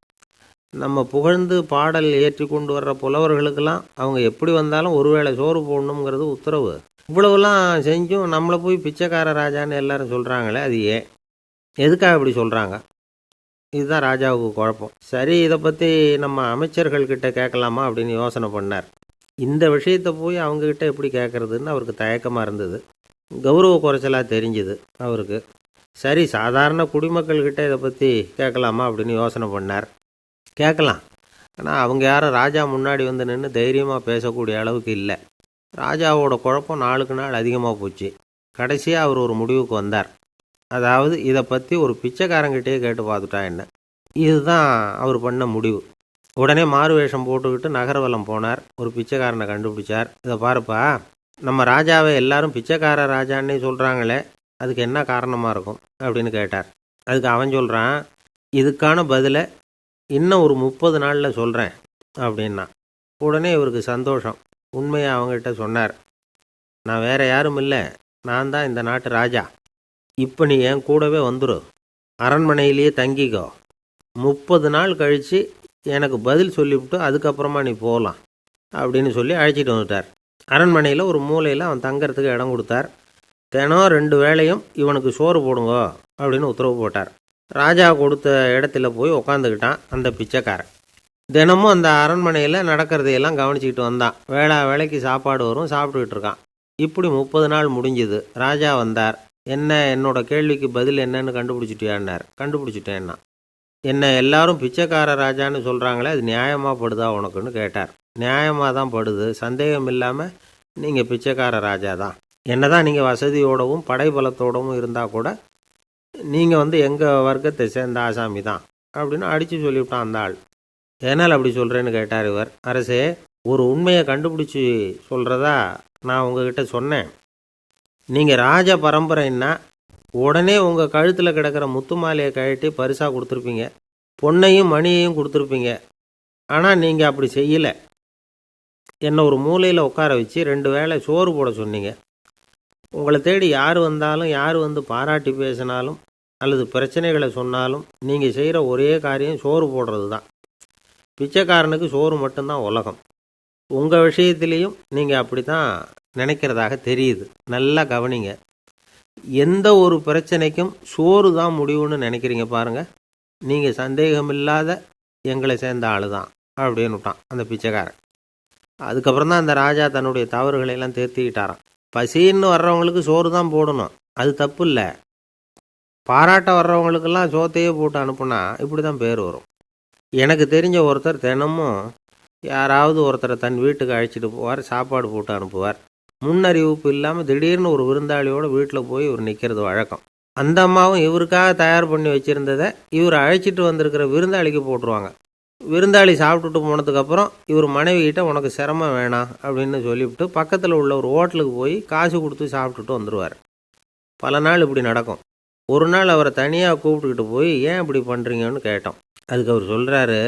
நம்ம புகழ்ந்து பாடல் ஏற்றி கொண்டு வர்ற புலவர்களுக்கெல்லாம் அவங்க எப்படி வந்தாலும் ஒருவேளை சோறு போடணுங்கிறது உத்தரவு. இவ்வளவுலாம் செஞ்சும் நம்மளை போய் பிச்சைக்கார ராஜான்னு எல்லாரும் சொல்கிறாங்களே, அது ஏன், எதுக்காக இப்படி சொல்கிறாங்க? இதுதான் ராஜாவுக்கு குழப்பம். சரி, இதை பற்றி நம்ம அமைச்சர்கள்கிட்ட கேட்கலாமா அப்படின்னு யோசனை பண்ணார். இந்த விஷயத்தை போய் அவங்கக்கிட்ட எப்படி கேட்குறதுன்னு அவருக்கு தயக்கமாக இருந்தது. கௌரவ குறைச்சலாக தெரிஞ்சுது அவருக்கு. சரி, சாதாரண குடிமக்கள்கிட்ட இதை பற்றி கேட்கலாமா அப்படின்னு யோசனை பண்ணார். கேட்கலாம், ஆனால் அவங்க யாரும் ராஜா முன்னாடி நின்று தைரியமாக பேசக்கூடிய அளவுக்கு இல்லை. ராஜாவோட குழப்பம் நாளுக்கு நாள் அதிகமாக போச்சு. கடைசியாக அவர் ஒரு முடிவுக்கு வந்தார். அதாவது, இதை பற்றி ஒரு பிச்சைக்காரங்கிட்டே கேட்டு பார்த்துட்டா என்ன. இதுதான் அவர் பண்ண முடிவு. உடனே மாறு வேஷம் போட்டுக்கிட்டு நகர்வலம் போனார். ஒரு பிச்சைக்காரனை கண்டுபிடிச்சார். இதை பாருப்பா, நம்ம ராஜாவை எல்லாரும் பிச்சைக்கார ராஜான்னே சொல்கிறாங்களே, அதுக்கு என்ன காரணமாக இருக்கும் அப்படின்னு கேட்டார். அதுக்கு அவன் சொல்கிறான், இதுக்கான பதிலை இன்னும் ஒரு 30 நாளில் சொல்கிறேன் அப்படின்னா. உடனே இவருக்கு சந்தோஷம். உண்மையை அவங்ககிட்ட சொன்னார். நான் வேறு யாரும் இல்லை, நான் தான் இந்த நாட்டு ராஜா. இப்போ நீ என் கூடவே வந்துடு, அரண்மனையிலேயே தங்கிக்கோ. 30 நாள் கழித்து எனக்கு பதில் சொல்லிவிட்டு அதுக்கப்புறமா நீ போகலாம் அப்படின்னு சொல்லி அழைச்சிட்டு வந்துட்டார். அரண்மனையில் ஒரு மூலையில் அவன் தங்கறதுக்கு இடம் கொடுத்தார். தினம் 2 வேளையும் இவனுக்கு சோறு போடுங்க அப்படின்னு உத்தரவு போட்டார். ராஜா கொடுத்த இடத்துல போய் உக்காந்துக்கிட்டான் அந்த பிச்சைக்காரன். தினமும் அந்த அரண்மனையில் நடக்கிறதையெல்லாம் கவனிச்சிக்கிட்டு வந்தான். வேளைக்கு சாப்பாடு வரும், சாப்பிட்டுக்கிட்டு இருக்கான். இப்படி 30 நாள் முடிஞ்சுது. ராஜா வந்தார். என்ன, என்னோட கேள்விக்கு பதில் என்னன்னு கண்டுபிடிச்சிட்டியான்னார். கண்டுபிடிச்சிட்டேன்னா. என்ன எல்லாரும் பிச்சைக்கார ராஜான்னு சொல்கிறாங்களே, அது நியாயமாக படுதா உனக்குன்னு கேட்டார். நியாயமாக தான் படுது, சந்தேகம் இல்லாமல் நீங்கள் பிச்சைக்கார ராஜா தான். என்ன தான் நீங்கள் வசதியோடவும் படைபலத்தோடவும் இருந்தால் கூட நீங்கள் எங்கள் வர்க்கத்தை சேர்ந்த ஆசாமி தான் அப்படின்னு அடித்து சொல்லிவிட்டான் அந்த ஆள். ஏனால் அப்படி சொல்கிறேன்னு கேட்டார் இவர். அரசே, ஒரு உண்மையை கண்டுபிடிச்சி சொல்கிறதா நான் உங்ககிட்ட சொன்னேன். நீங்கள் ராஜ பரம்பரைன்னா உடனே உங்கள் கழுத்தில் கிடக்கிற முத்து மாலையை கழட்டி பரிசாக கொடுத்துருப்பீங்க, பொன்னையும் மணியையும் கொடுத்துருப்பீங்க. ஆனால் நீங்கள் அப்படி செய்யலை. என்னை ஒரு மூலையில் உட்கார வச்சு 2 வேளை சோறு போட சொன்னீங்க. உங்களை தேடி யார் வந்தாலும், யார் பாராட்டி பேசினாலும் அல்லது பிரச்சனைகளை சொன்னாலும் நீங்கள் செய்கிற ஒரே காரியம் சோறு போடுறது தான். பிச்சைக்காரனுக்கு சோறு மட்டும்தான் உலகம். உங்கள் விஷயத்துலேயும் நீங்கள் அப்படி தான் நினைக்கிறதாக தெரியுது. நல்லா கவனிங்க. எந்த ஒரு பிரச்சனைக்கும் சோறு தான் முடிவுன்னு நினைக்கிறீங்க பாருங்கள். நீங்கள் சந்தேகமில்லாத எங்களை சேர்ந்த ஆள் தான் அப்படின்னு விட்டான் அந்த பிச்சைக்காரன். அதுக்கப்புறம் தான் அந்த ராஜா தன்னுடைய தவறுகளையெல்லாம் தேர்த்திக்கிட்டாராம். பசின்னு வர்றவங்களுக்கு சோறு தான் போடணும், அது தப்பு இல்லை. பாராட்ட வர்றவங்களுக்கெல்லாம் சோத்தையே போட்டு அனுப்புனா இப்படி தான் பேர் வரும். எனக்கு தெரிஞ்ச ஒருத்தர் தினமும் யாராவது ஒருத்தரை தன் வீட்டுக்கு அழைச்சிட்டு போவார், சாப்பாடு போட்டு அனுப்புவார். முன்னறிவிப்பு இல்லாமல் திடீர்னு ஒரு விருந்தாளியோட வீட்டில் போய் இவர் நிற்கிறது வழக்கம். அந்த அம்மாவும் இவருக்காக தயார் பண்ணி வச்சுருந்ததை இவர் அழைச்சிட்டு வந்திருக்கிற விருந்தாளிக்கு போட்டுருவாங்க. விருந்தாளி சாப்பிட்டுட்டு போனதுக்கப்புறம் இவர் மனைவிகிட்ட உனக்கு சிரமம் வேணாம் அப்படின்னு சொல்லிவிட்டு பக்கத்தில் உள்ள ஒரு ஹோட்டலுக்கு போய் காசு கொடுத்து சாப்பிட்டுட்டு வந்துடுவார். பல நாள் இப்படி நடக்கும். ஒரு நாள் அவரை தனியாக கூப்பிட்டுக்கிட்டு போய் ஏன் இப்படி பண்ணுறீங்கன்னு கேட்டோம். அதுக்கு அவர் சொல்கிறாரு,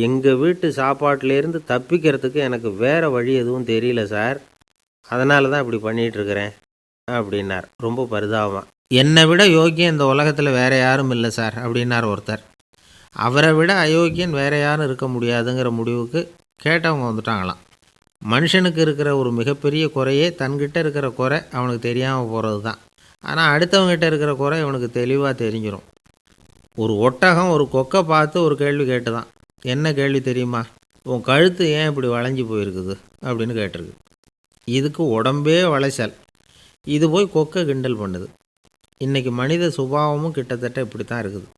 எங்கள் வீட்டு சாப்பாட்டிலேருந்து தப்பிக்கிறதுக்கு எனக்கு வேறு வழி எதுவும் தெரியல சார், அதனால தான் இப்படி பண்ணிகிட்ருக்கிறேன் அப்படின்னார் ரொம்ப பரிதாபமாக. என்னை விட யோக்கியம் இந்த உலகத்தில் வேறு யாரும் இல்லை சார் அப்படின்னார் ஒருத்தர். அவரை விட அயோக்கியன் வேறு யாரும் இருக்க முடியாதுங்கிற முடிவுக்கு கேட்டவங்க வந்துட்டாங்களாம். மனுஷனுக்கு இருக்கிற ஒரு மிகப்பெரிய குறையே தன்கிட்ட இருக்கிற குறை அவனுக்கு தெரியாமல் போகிறது தான். ஆனால் அடுத்தவங்ககிட்ட இருக்கிற குறை இவனுக்கு தெளிவாக தெரிஞ்சிடும். ஒரு ஒட்டகம் ஒரு கொக்கை பார்த்து ஒரு கேள்வி கேட்டுதான். என்ன கேள்வி தெரியுமா? உன் கழுத்து ஏன் இப்படி வளைஞ்சி போயிருக்குது அப்படின்னு கேட்டிருக்கு. இதுக்கு உடம்பே வளைச்சல். இது போய் கொக்கை கிண்டல் பண்ணுது. இன்றைக்கி மனித சுபாவமும் கிட்டத்தட்ட இப்படி தான் இருக்குது.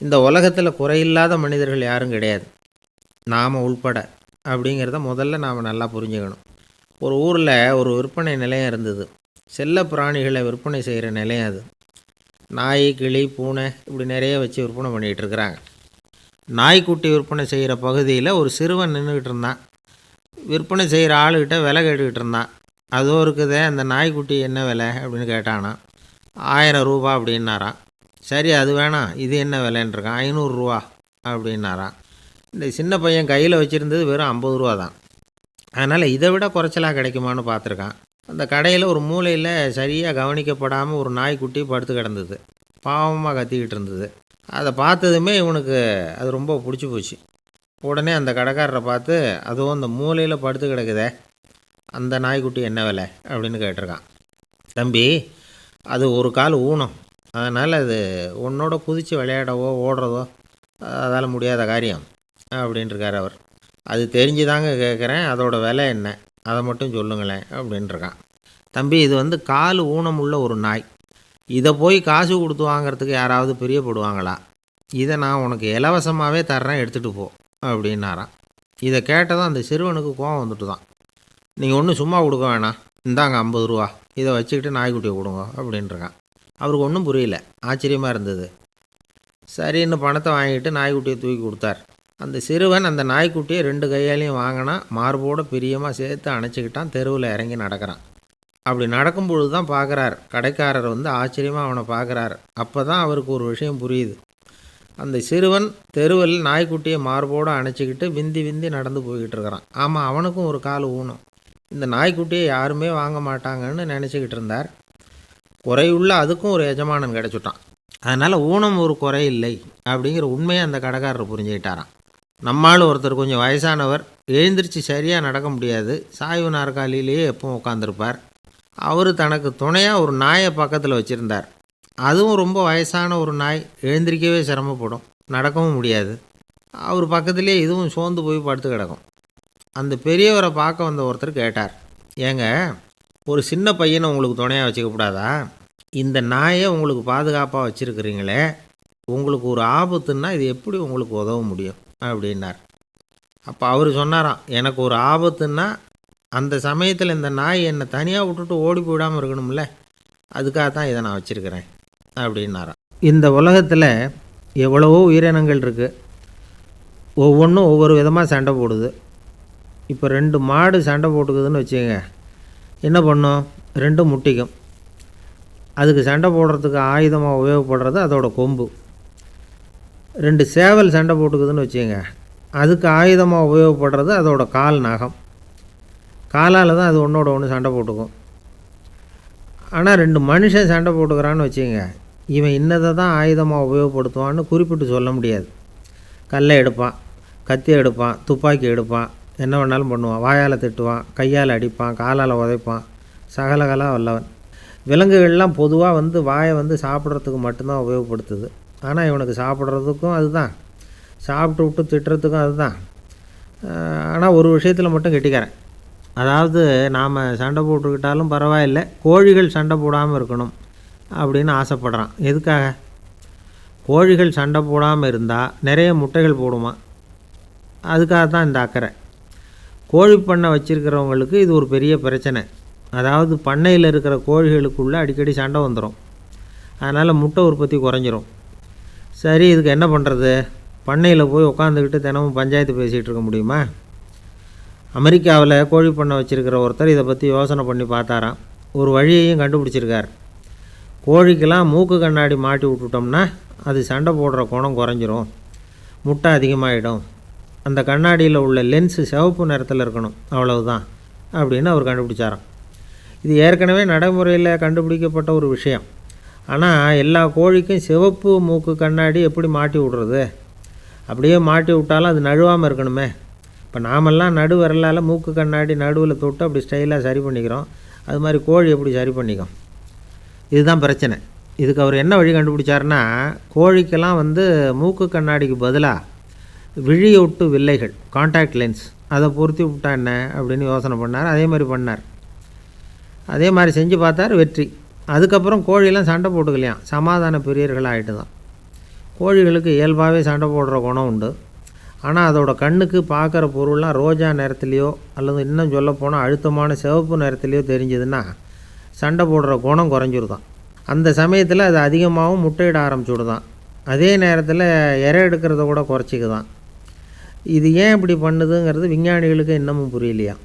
இந்த உலகத்தில் குறையில்லாத மனிதர்கள் யாரும் கிடையாது, நாம் உள்பட அப்படிங்கிறத முதல்ல நாம் நல்லா புரிஞ்சுக்கணும். ஒரு ஊரில் ஒரு விற்பனை நிலையம் இருந்தது. செல்ல பிராணிகளை விற்பனை செய்கிற நிலையம் அது. நாய், கிளி, பூனை இப்படி நிறைய வச்சு விற்பனை பண்ணிகிட்டு இருக்கிறாங்க. நாய்க்குட்டி விற்பனை செய்கிற பகுதியில் ஒரு சிறுவன் நின்றுக்கிட்டு இருந்தான். விற்பனை செய்கிற ஆளுகிட்ட விலை கேட்டுக்கிட்டு இருந்தான். அதோ இருக்குதே அந்த நாய்க்குட்டி என்ன விலை அப்படின்னு கேட்டானா. 1000 ரூபா அப்படின்னாரான். சரி அது வேணாம், இது என்ன விலைன்றிருக்கான். 500 ரூபா அப்படின்னாரான். இந்த சின்ன பையன் கையில் வச்சுருந்தது வெறும் 50 ரூபா தான். அதனால் இதை விட குறைச்சலாக கிடைக்குமான்னு பார்த்துருக்கான். அந்த கடையில் ஒரு மூலையில் சரியாக கவனிக்கப்படாமல் ஒரு நாய்க்குட்டி படுத்து கிடந்தது. பாவமாக கத்திக்கிட்டு இருந்தது. அதை பார்த்ததுமே இவனுக்கு அது ரொம்ப பிடிச்சி போச்சு. உடனே அந்த கடைக்காரரை பார்த்து, அதுவும் அந்த மூலையில் படுத்து கிடக்குதே அந்த நாய்க்குட்டி என்ன விலை அப்படின்னு கேட்டிருக்கான். தம்பி, அது ஒரு கால் ஊனம், அதனால் அது உன்னோட குதித்து விளையாடவோ ஓடுறதோ அதால் முடியாத காரியம் அப்படின்ட்டுருக்கார் அவர். அது தெரிஞ்சுதாங்க கேட்குறேன், அதோட விலை என்ன அதை மட்டும் சொல்லுங்களேன் அப்படின்ட்டுருக்கான். தம்பி, இது கால் ஊனம் உள்ள ஒரு நாய். இதை போய் காசு கொடுத்து வாங்கிறதுக்கு யாராவது பிரியப்படுவாங்களா? இதை நான் உனக்கு இலவசமாகவே தர்றேன், எடுத்துகிட்டு போ அப்படின்னாரான். இதை கேட்டதும் அந்த சிறுவனுக்கு கோவம் வந்துட்டு தான். நீங்கள் ஒன்றும் சும்மா கொடுக்க வேணாம், இந்தாங்க 50 ரூபா, இதை வச்சுக்கிட்டு நாய்க்குட்டியை கொடுங்க அப்படின்ட்டுருக்கான். அவருக்கு ஒன்றும் புரியல, ஆச்சரியமாக இருந்தது. சரின்னு பணத்தை வாங்கிட்டு நாய்க்குட்டியை தூக்கி கொடுத்தார். அந்த சிறுவன் அந்த நாய்க்குட்டியை 2 கையாலையும் வாங்கினா, மார்போடு பிரியமாக சேர்த்து அணைச்சிக்கிட்டான். தெருவில் இறங்கி நடக்கிறான். அப்படி நடக்கும்பொழுது தான் பார்க்குறார், கடைக்காரர் ஆச்சரியமாக அவனை பார்க்குறார். அப்போ தான் அவருக்கு ஒரு விஷயம் புரியுது. அந்த சிறுவன் தெருவில் நாய்க்குட்டியை மார்போடு அணைச்சிக்கிட்டு விந்தி விந்தி நடந்து போய்கிட்டு இருக்கிறான். ஆமாம், அவனுக்கும் ஒரு கால் ஊனம். இந்த நாய்க்குட்டியை யாருமே வாங்க மாட்டாங்கன்னு நினச்சிக்கிட்டு இருந்தார். குறையுள்ள அதுக்கும் ஒரு எஜமானன் கிடச்சிட்டான். அதனால் ஊனம் ஒரு குறை இல்லை அப்படிங்கிற உண்மையை அந்த கடைக்காரர் புரிஞ்சுக்கிட்டாராம். நம்மால் ஒருத்தர் கொஞ்சம் வயசானவர், எழுந்திரிச்சு சரியாக நடக்க முடியாது, சாய்வு நாற்காலியிலேயே எப்பவும் உட்காந்துருப்பார். அவர் தனக்கு துணையாக ஒரு நாயை பக்கத்தில் வச்சுருந்தார். அதுவும் ரொம்ப வயசான ஒரு நாய், எழுந்திரிக்கவே சிரமப்படும், நடக்கவும் முடியாது. அவர் பக்கத்துலேயே இதுவும் சோர்ந்து போய் படுத்து கிடக்கும். அந்த பெரியவரை பார்க்க வந்த ஒருத்தர் கேட்டார், ஏங்க, ஒரு சின்ன பையனை உங்களுக்கு துணையாக வச்சுக்கப்படாதா? இந்த நாயை உங்களுக்கு பாதுகாப்பாக வச்சுருக்கிறீங்களே, உங்களுக்கு ஒரு ஆபத்துன்னா இது எப்படி உங்களுக்கு உதவ முடியும் அப்படின்னார். அப்போ அவர் சொன்னாராம், எனக்கு ஒரு ஆபத்துன்னா அந்த சமயத்தில் இந்த நாய் என்னை தனியாக விட்டுட்டு ஓடி போயிடாமல் இருக்கணும்ல, அதுக்காக தான் இதை நான் வச்சுருக்கிறேன் அப்படின்னாராம். இந்த உலகத்தில் எவ்வளவோ உயிரினங்கள் இருக்குது. ஒவ்வொன்றும் ஒவ்வொரு விதமாக சண்டை போடுது. இப்போ 2 மாடு சண்டை போட்டுக்குதுன்னு வச்சுக்கோங்க, என்ன பண்ணும்? 2 முட்டிக்கும். அதுக்கு சண்டை போடுறதுக்கு ஆயுதமாக உபயோகப்படுறது அதோட கொம்பு. 2 சேவல் சண்டை போட்டுக்குதுன்னு வச்சுக்கோங்க, அதுக்கு ஆயுதமாக உபயோகப்படுறது அதோட கால் நகம். காலால் தான் அது ஒன்றோட ஒன்று சண்டை போட்டுக்கும். ஆனால் 2 மனுஷன் சண்டை போட்டுக்கிறான்னு வச்சுக்கோங்க, இவன் இன்னதை தான் ஆயுதமாக உபயோகப்படுத்துவான்னு குறிப்பிட்டு சொல்ல முடியாது. கல்லை எடுப்பான், கத்தி எடுப்பான், துப்பாக்கி எடுப்பான், என்ன வேணாலும் பண்ணுவான். வாயால் திட்டுவான், கையால் அடிப்பான், காலால் உதைப்பான், சகலகலா வல்லவன். விலங்குகள்லாம் பொதுவாக வாயை சாப்பிட்றதுக்கு மட்டும்தான் உபயோகப்படுத்துது. ஆனால் இவனுக்கு சாப்பிட்றதுக்கும் அதுதான், சாப்பிட்டு விட்டு திட்டுறதுக்கும் அதுதான். ஆனால் ஒரு விஷயத்தில் மட்டும் கெட்டிக்கிறேன். அதாவது நாம் சண்டை போட்டுக்கிட்டாலும் பரவாயில்லை, கோழிகள் சண்டை போடாமல் இருக்கணும் அப்படின்னு ஆசைப்படுறான். எதுக்காக? கோழிகள் சண்டை போடாமல் இருந்தால் நிறைய முட்டைகள் போடுமா, அதுக்காக தான் இந்த அக்கறை. கோழி பண்ணை வச்சுருக்கிறவங்களுக்கு இது ஒரு பெரிய பிரச்சனை. அதாவது பண்ணையில் இருக்கிற கோழிகளுக்குள்ளே அடிக்கடி சண்டை வந்துடும். அதனால் முட்டை உற்பத்தி குறைஞ்சிரும். சரி, இதுக்கு என்ன பண்ணுறது? பண்ணையில் போய் உட்காந்துக்கிட்டு தினமும் பஞ்சாயத்து பேசிகிட்டு இருக்க முடியுமா? அமெரிக்காவில் கோழி பண்ணை வச்சுருக்கிற ஒருத்தர் இதை பற்றி யோசனை பண்ணி பார்த்தாராம். ஒரு வழியையும் கண்டுபிடிச்சிருக்கார். கோழிக்கெல்லாம் மூக்கு கண்ணாடி மாட்டி விட்டுட்டோம்னா அது சண்டை போடுற குணம் குறைஞ்சிரும். முட்டை அதிகமாகிடும், அந்த கண்ணாடியில் உள்ள லென்ஸு சிவப்பு நிறத்தில் இருக்கணும், அவ்வளவுதான் அப்படின்னு அவர் கண்டுபிடிச்சாராம். இது ஏற்கனவே நடைமுறையில் கண்டுபிடிக்கப்பட்ட ஒரு விஷயம். ஆனால் எல்லா கோழிக்கும் சிவப்பு மூக்கு கண்ணாடி எப்படி மாட்டி விட்றது? அப்படியே மாட்டி விட்டாலும் அது நழுவாமல் இருக்கணுமே. இப்போ நாமெல்லாம் நடு விரலால் மூக்கு கண்ணாடி நடுவில் தொட்டு அப்படி ஸ்டைலாக சரி பண்ணிக்கிறோம். அது மாதிரி கோழி எப்படி சரி பண்ணிக்கும்? இதுதான் பிரச்சனை. இதுக்கு அவர் என்ன வழி கண்டுபிடிச்சாருன்னா, கோழிக்கெல்லாம் மூக்கு கண்ணாடிக்கு பதிலாக விழியொட்டு வில்லைகள், காண்டாக்ட் லென்ஸ், அதை பொருத்தி விட்டா என்ன அப்படின்னு யோசனை பண்ணார். அதே மாதிரி பண்ணார். அதே மாதிரி செஞ்சு பார்த்தார், வெற்றி. அதுக்கப்புறம் கோழியெல்லாம் சண்டை போட்டுக்கலையாம், சமாதான பிரியர்கள் ஆகிட்டு தான். கோழிகளுக்கு இயல்பாகவே சண்டை போடுற குணம் உண்டு. ஆனால் அதோட கண்ணுக்கு பார்க்குற பொருள்லாம் ரோஜா நிறத்துலையோ அல்லது இன்னும் சொல்லப்போனால் அழுத்தமான சிவப்பு நிறத்துலையோ தெரிஞ்சதுன்னா சண்டை போடுற குணம் குறைஞ்சிருதான். அந்த சமயத்தில் அது அதிகமாகவும் முட்டையிட ஆரம்பிச்சுடுதான். அதே நேரத்தில் இறை எடுக்கிறத கூட குறைச்சிக்குதான். இது ஏன் இப்படி பண்ணுதுங்கிறது விஞ்ஞானிகளுக்கு இன்னமும் புரியலையா.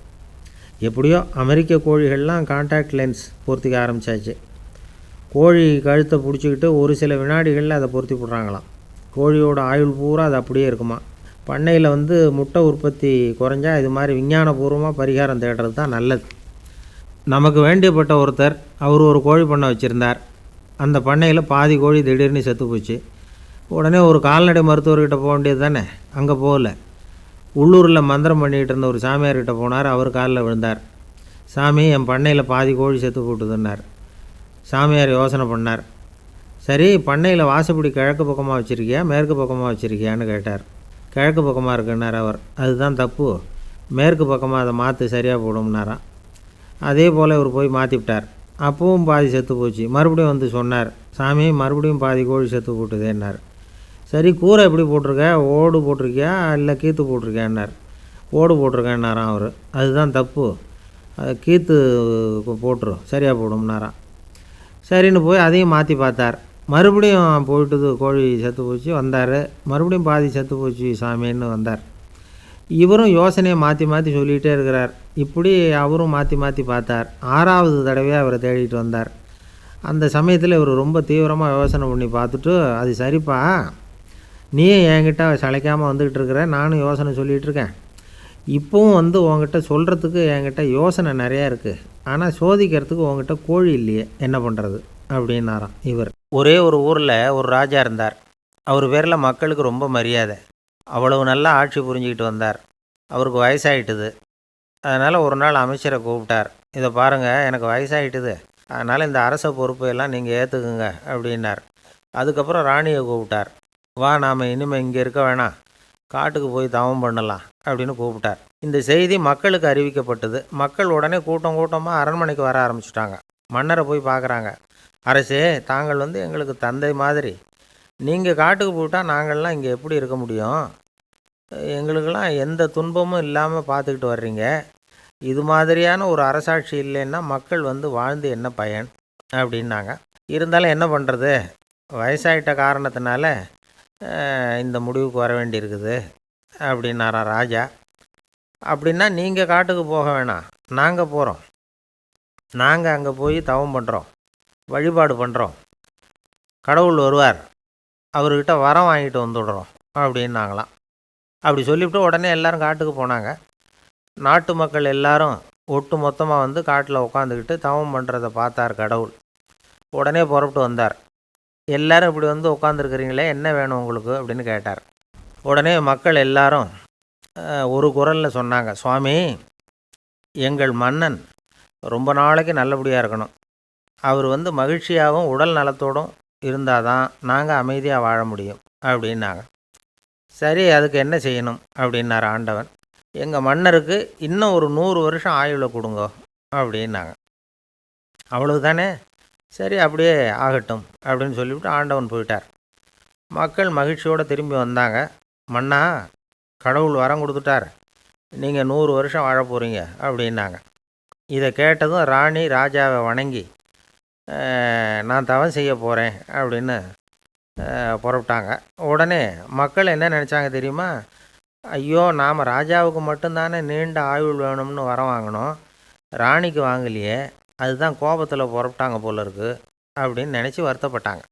எப்படியோ அமெரிக்க கோழிகள்லாம் காண்டாக்ட் லென்ஸ் பொருத்திக்க ஆரம்பித்தாச்சு. கோழி கழுத்தை பிடிச்சிக்கிட்டு ஒரு சில வினாடிகளில் அதை பொருத்தி போடுறாங்களாம். கோழியோட ஆயுள் பூரா அது அப்படியே இருக்குமா. பண்ணையில் முட்டை உற்பத்தி குறைஞ்சா இது மாதிரி விஞ்ஞானபூர்வமாக பரிகாரம் தேடுறது தான் நல்லது. நமக்கு வேண்டியப்பட்ட ஒருத்தர், அவர் ஒரு கோழி பண்ணை வச்சுருந்தார். அந்த பண்ணையில் பாதி கோழி திடீர்னு செத்து போச்சு. உடனே ஒரு கால்நடை மருத்துவர்கிட்ட போக வேண்டியது தானே. அங்கே போகல. உள்ளூரில் மந்திரம் பண்ணிகிட்டு இருந்த ஒரு சாமியார்கிட்ட போனார். அவர் காலில் விழுந்தார். சாமி, என் பண்ணையில் பாதி கோழி செத்து போட்டுதுன்னார். சாமியார் யோசனை பண்ணார். சரி, பண்ணையில் வாசப்படி கிழக்கு பக்கமாக வச்சுருக்கியா மேற்கு பக்கமாக வச்சுருக்கியான்னு கேட்டார். கிழக்கு பக்கமாக இருக்குன்னார் அவர். அதுதான் தப்பு, மேற்கு பக்கமாக அதை மாற்றி சரியாக போடும்னாராம். அதே போல் இவர் போய் மாற்றிவிட்டார். அப்பவும் பாதி செத்து போச்சு. மறுபடியும் சொன்னார், சாமி மறுபடியும் பாதி கோழி செத்து போட்டுதேன்னார். சரி, கூரை எப்படி போட்டிருக்க, ஓடு போட்டிருக்கியா இல்லை கீத்து போட்டிருக்கேன்னார். ஓடு போட்டிருக்கேன்னாராம் அவர். அதுதான் தப்பு, கீத்து போட்டுரும் சரியாக போடும்னாராம். சரின்னு போய் அதையும் மாற்றி பார்த்தார். மறுபடியும் போயிட்டுது, கோழி செத்து போச்சு. வந்தார். மறுபடியும் பாதி செத்து போச்சு சாமின்னு வந்தார். இவரும் யோசனையை மாற்றி மாற்றி சொல்லிகிட்டே இருக்கிறார். இப்படி அவரும் மாற்றி மாற்றி பார்த்தார். 6வது தடவையாக அவரை தேடிட்டு வந்தார். அந்த சமயத்தில் இவர் ரொம்ப தீவிரமாக யோசனை பண்ணி பார்த்துட்டு, அது சரிப்பா, நீயும் என்கிட்ட சளைக்காமல் வந்துக்கிட்டு இருக்கிற, நானும் யோசனை சொல்லிகிட்டு இருக்கேன். இப்போவும் உங்ககிட்ட சொல்கிறதுக்கு என்கிட்ட யோசனை நிறையா இருக்குது. ஆனால் சோதிக்கிறதுக்கு உங்ககிட்ட கோழி இல்லையே, என்ன பண்ணுறது அப்படின்னாராம் இவர். ஒரே ஒரு ஊரில் ஒரு ராஜா இருந்தார். அவர் பேரில் மக்களுக்கு ரொம்ப மரியாதை. அவ்வளவு நல்லா ஆட்சி புரிஞ்சிக்கிட்டு வந்தார். அவருக்கு வயசாகிட்டுது. அதனால் ஒரு நாள் அமைச்சரை கூப்பிட்டார். இதை பாருங்கள், எனக்கு வயசாகிட்டுது, அதனால் இந்த அரச பொறுப்பையெல்லாம் நீங்கள் ஏற்றுக்குங்க அப்படின்னார். அதுக்கப்புறம் ராணியை கூப்பிட்டார். வா, நாம் இனிமேல் இங்கே இருக்க வேணாம், காட்டுக்கு போய் தவம் பண்ணலாம் அப்படின்னு கூப்பிட்டார். இந்த செய்தி மக்களுக்கு அறிவிக்கப்பட்டது. மக்கள் உடனே கூட்டம் கூட்டமாக அரண்மனைக்கு வர ஆரம்பிச்சிட்டாங்க. மன்னரை போய் பார்க்குறாங்க. அரசே, தாங்கள் எங்களுக்கு தந்தை மாதிரி. நீங்கள் காட்டுக்கு போயிட்டால் நாங்கள்லாம் இங்கே எப்படி இருக்க முடியும்? எங்களுக்கெல்லாம் எந்த துன்பமும் இல்லாமல் பார்த்துக்கிட்டு வர்றீங்க. இது மாதிரியான ஒரு அரசாட்சி இல்லைன்னா மக்கள் வாழ்ந்து என்ன பயன் அப்படின்னாங்க. இருந்தாலும் என்ன பண்ணுறது, வயசாயிட்ட காரணத்தினால இந்த முடிவுக்கு வர வேண்டியிருக்குது அப்படின்னாரா ராஜா. அப்படின்னா நீங்கள் காட்டுக்கு போக வேணாம், நாங்கள் போகிறோம். நாங்கள் அங்கே போய் தவம் பண்ணுறோம், வழிபாடு பண்ணுறோம். கடவுள் வருவார், அவர்கிட்ட வரம் வாங்கிட்டு வந்துடுறோம் அப்படின்னாங்களாம். அப்படி சொல்லிவிட்டு உடனே எல்லோரும் காட்டுக்கு போனாங்க. நாட்டு மக்கள் எல்லாரும் ஒட்டு மொத்தமாக காட்டில் உட்காந்துக்கிட்டு தவம் பண்ணுறதை பார்த்தார் கடவுள். உடனே புறப்பட்டு வந்தார். எல்லோரும் இப்படி உட்காந்துருக்கிறீங்களே, என்ன வேணும் உங்களுக்கு அப்படின்னு கேட்டார். உடனே மக்கள் எல்லாரும் ஒரு குரலில் சொன்னாங்க, சுவாமி, எங்கள் மன்னன் ரொம்ப நாளைக்கு நல்லபடியாக இருக்கணும். அவர் மகிழ்ச்சியாகவும் உடல் நலத்தோடும் இருந்தால் தான் நாங்கள் அமைதியாக வாழ முடியும் அப்படின்னாங்க. சரி, அதுக்கு என்ன செய்யணும் அப்படின்னார் ஆண்டவன். எங்கள் மன்னருக்கு இன்னும் ஒரு 100 வருஷம் ஆயுளை கொடுங்க அப்படின்னாங்க. அவ்வளவுதானே, சரி அப்படியே ஆகட்டும் அப்படின்னு சொல்லிவிட்டு ஆண்டவன் போயிட்டார். மக்கள் மகிழ்ச்சியோடு திரும்பி வந்தாங்க. மன்னா, கடவுள் வரம் கொடுத்துட்டார், நீங்கள் 100 வருஷம் வாழ போகிறீங்க அப்படின்னாங்க. இதை கேட்டதும் ராணி ராஜாவை வணங்கி, நான் தவம் செய்ய போகிறேன் அப்படின்னு புறப்பட்டாங்க. உடனே மக்கள் என்ன நினச்சாங்க தெரியுமா? ஐயோ, நாம் ராஜாவுக்கு மட்டும்தானே நீண்ட ஆயுள் வேணும்னு வரம் வாங்கினோம், ராணிக்கு வாங்கலையே, அதுதான் கோபத்தில் புறப்பட்டாங்க போல இருக்குது அப்படின்னு நினச்சி வருத்தப்பட்டாங்க.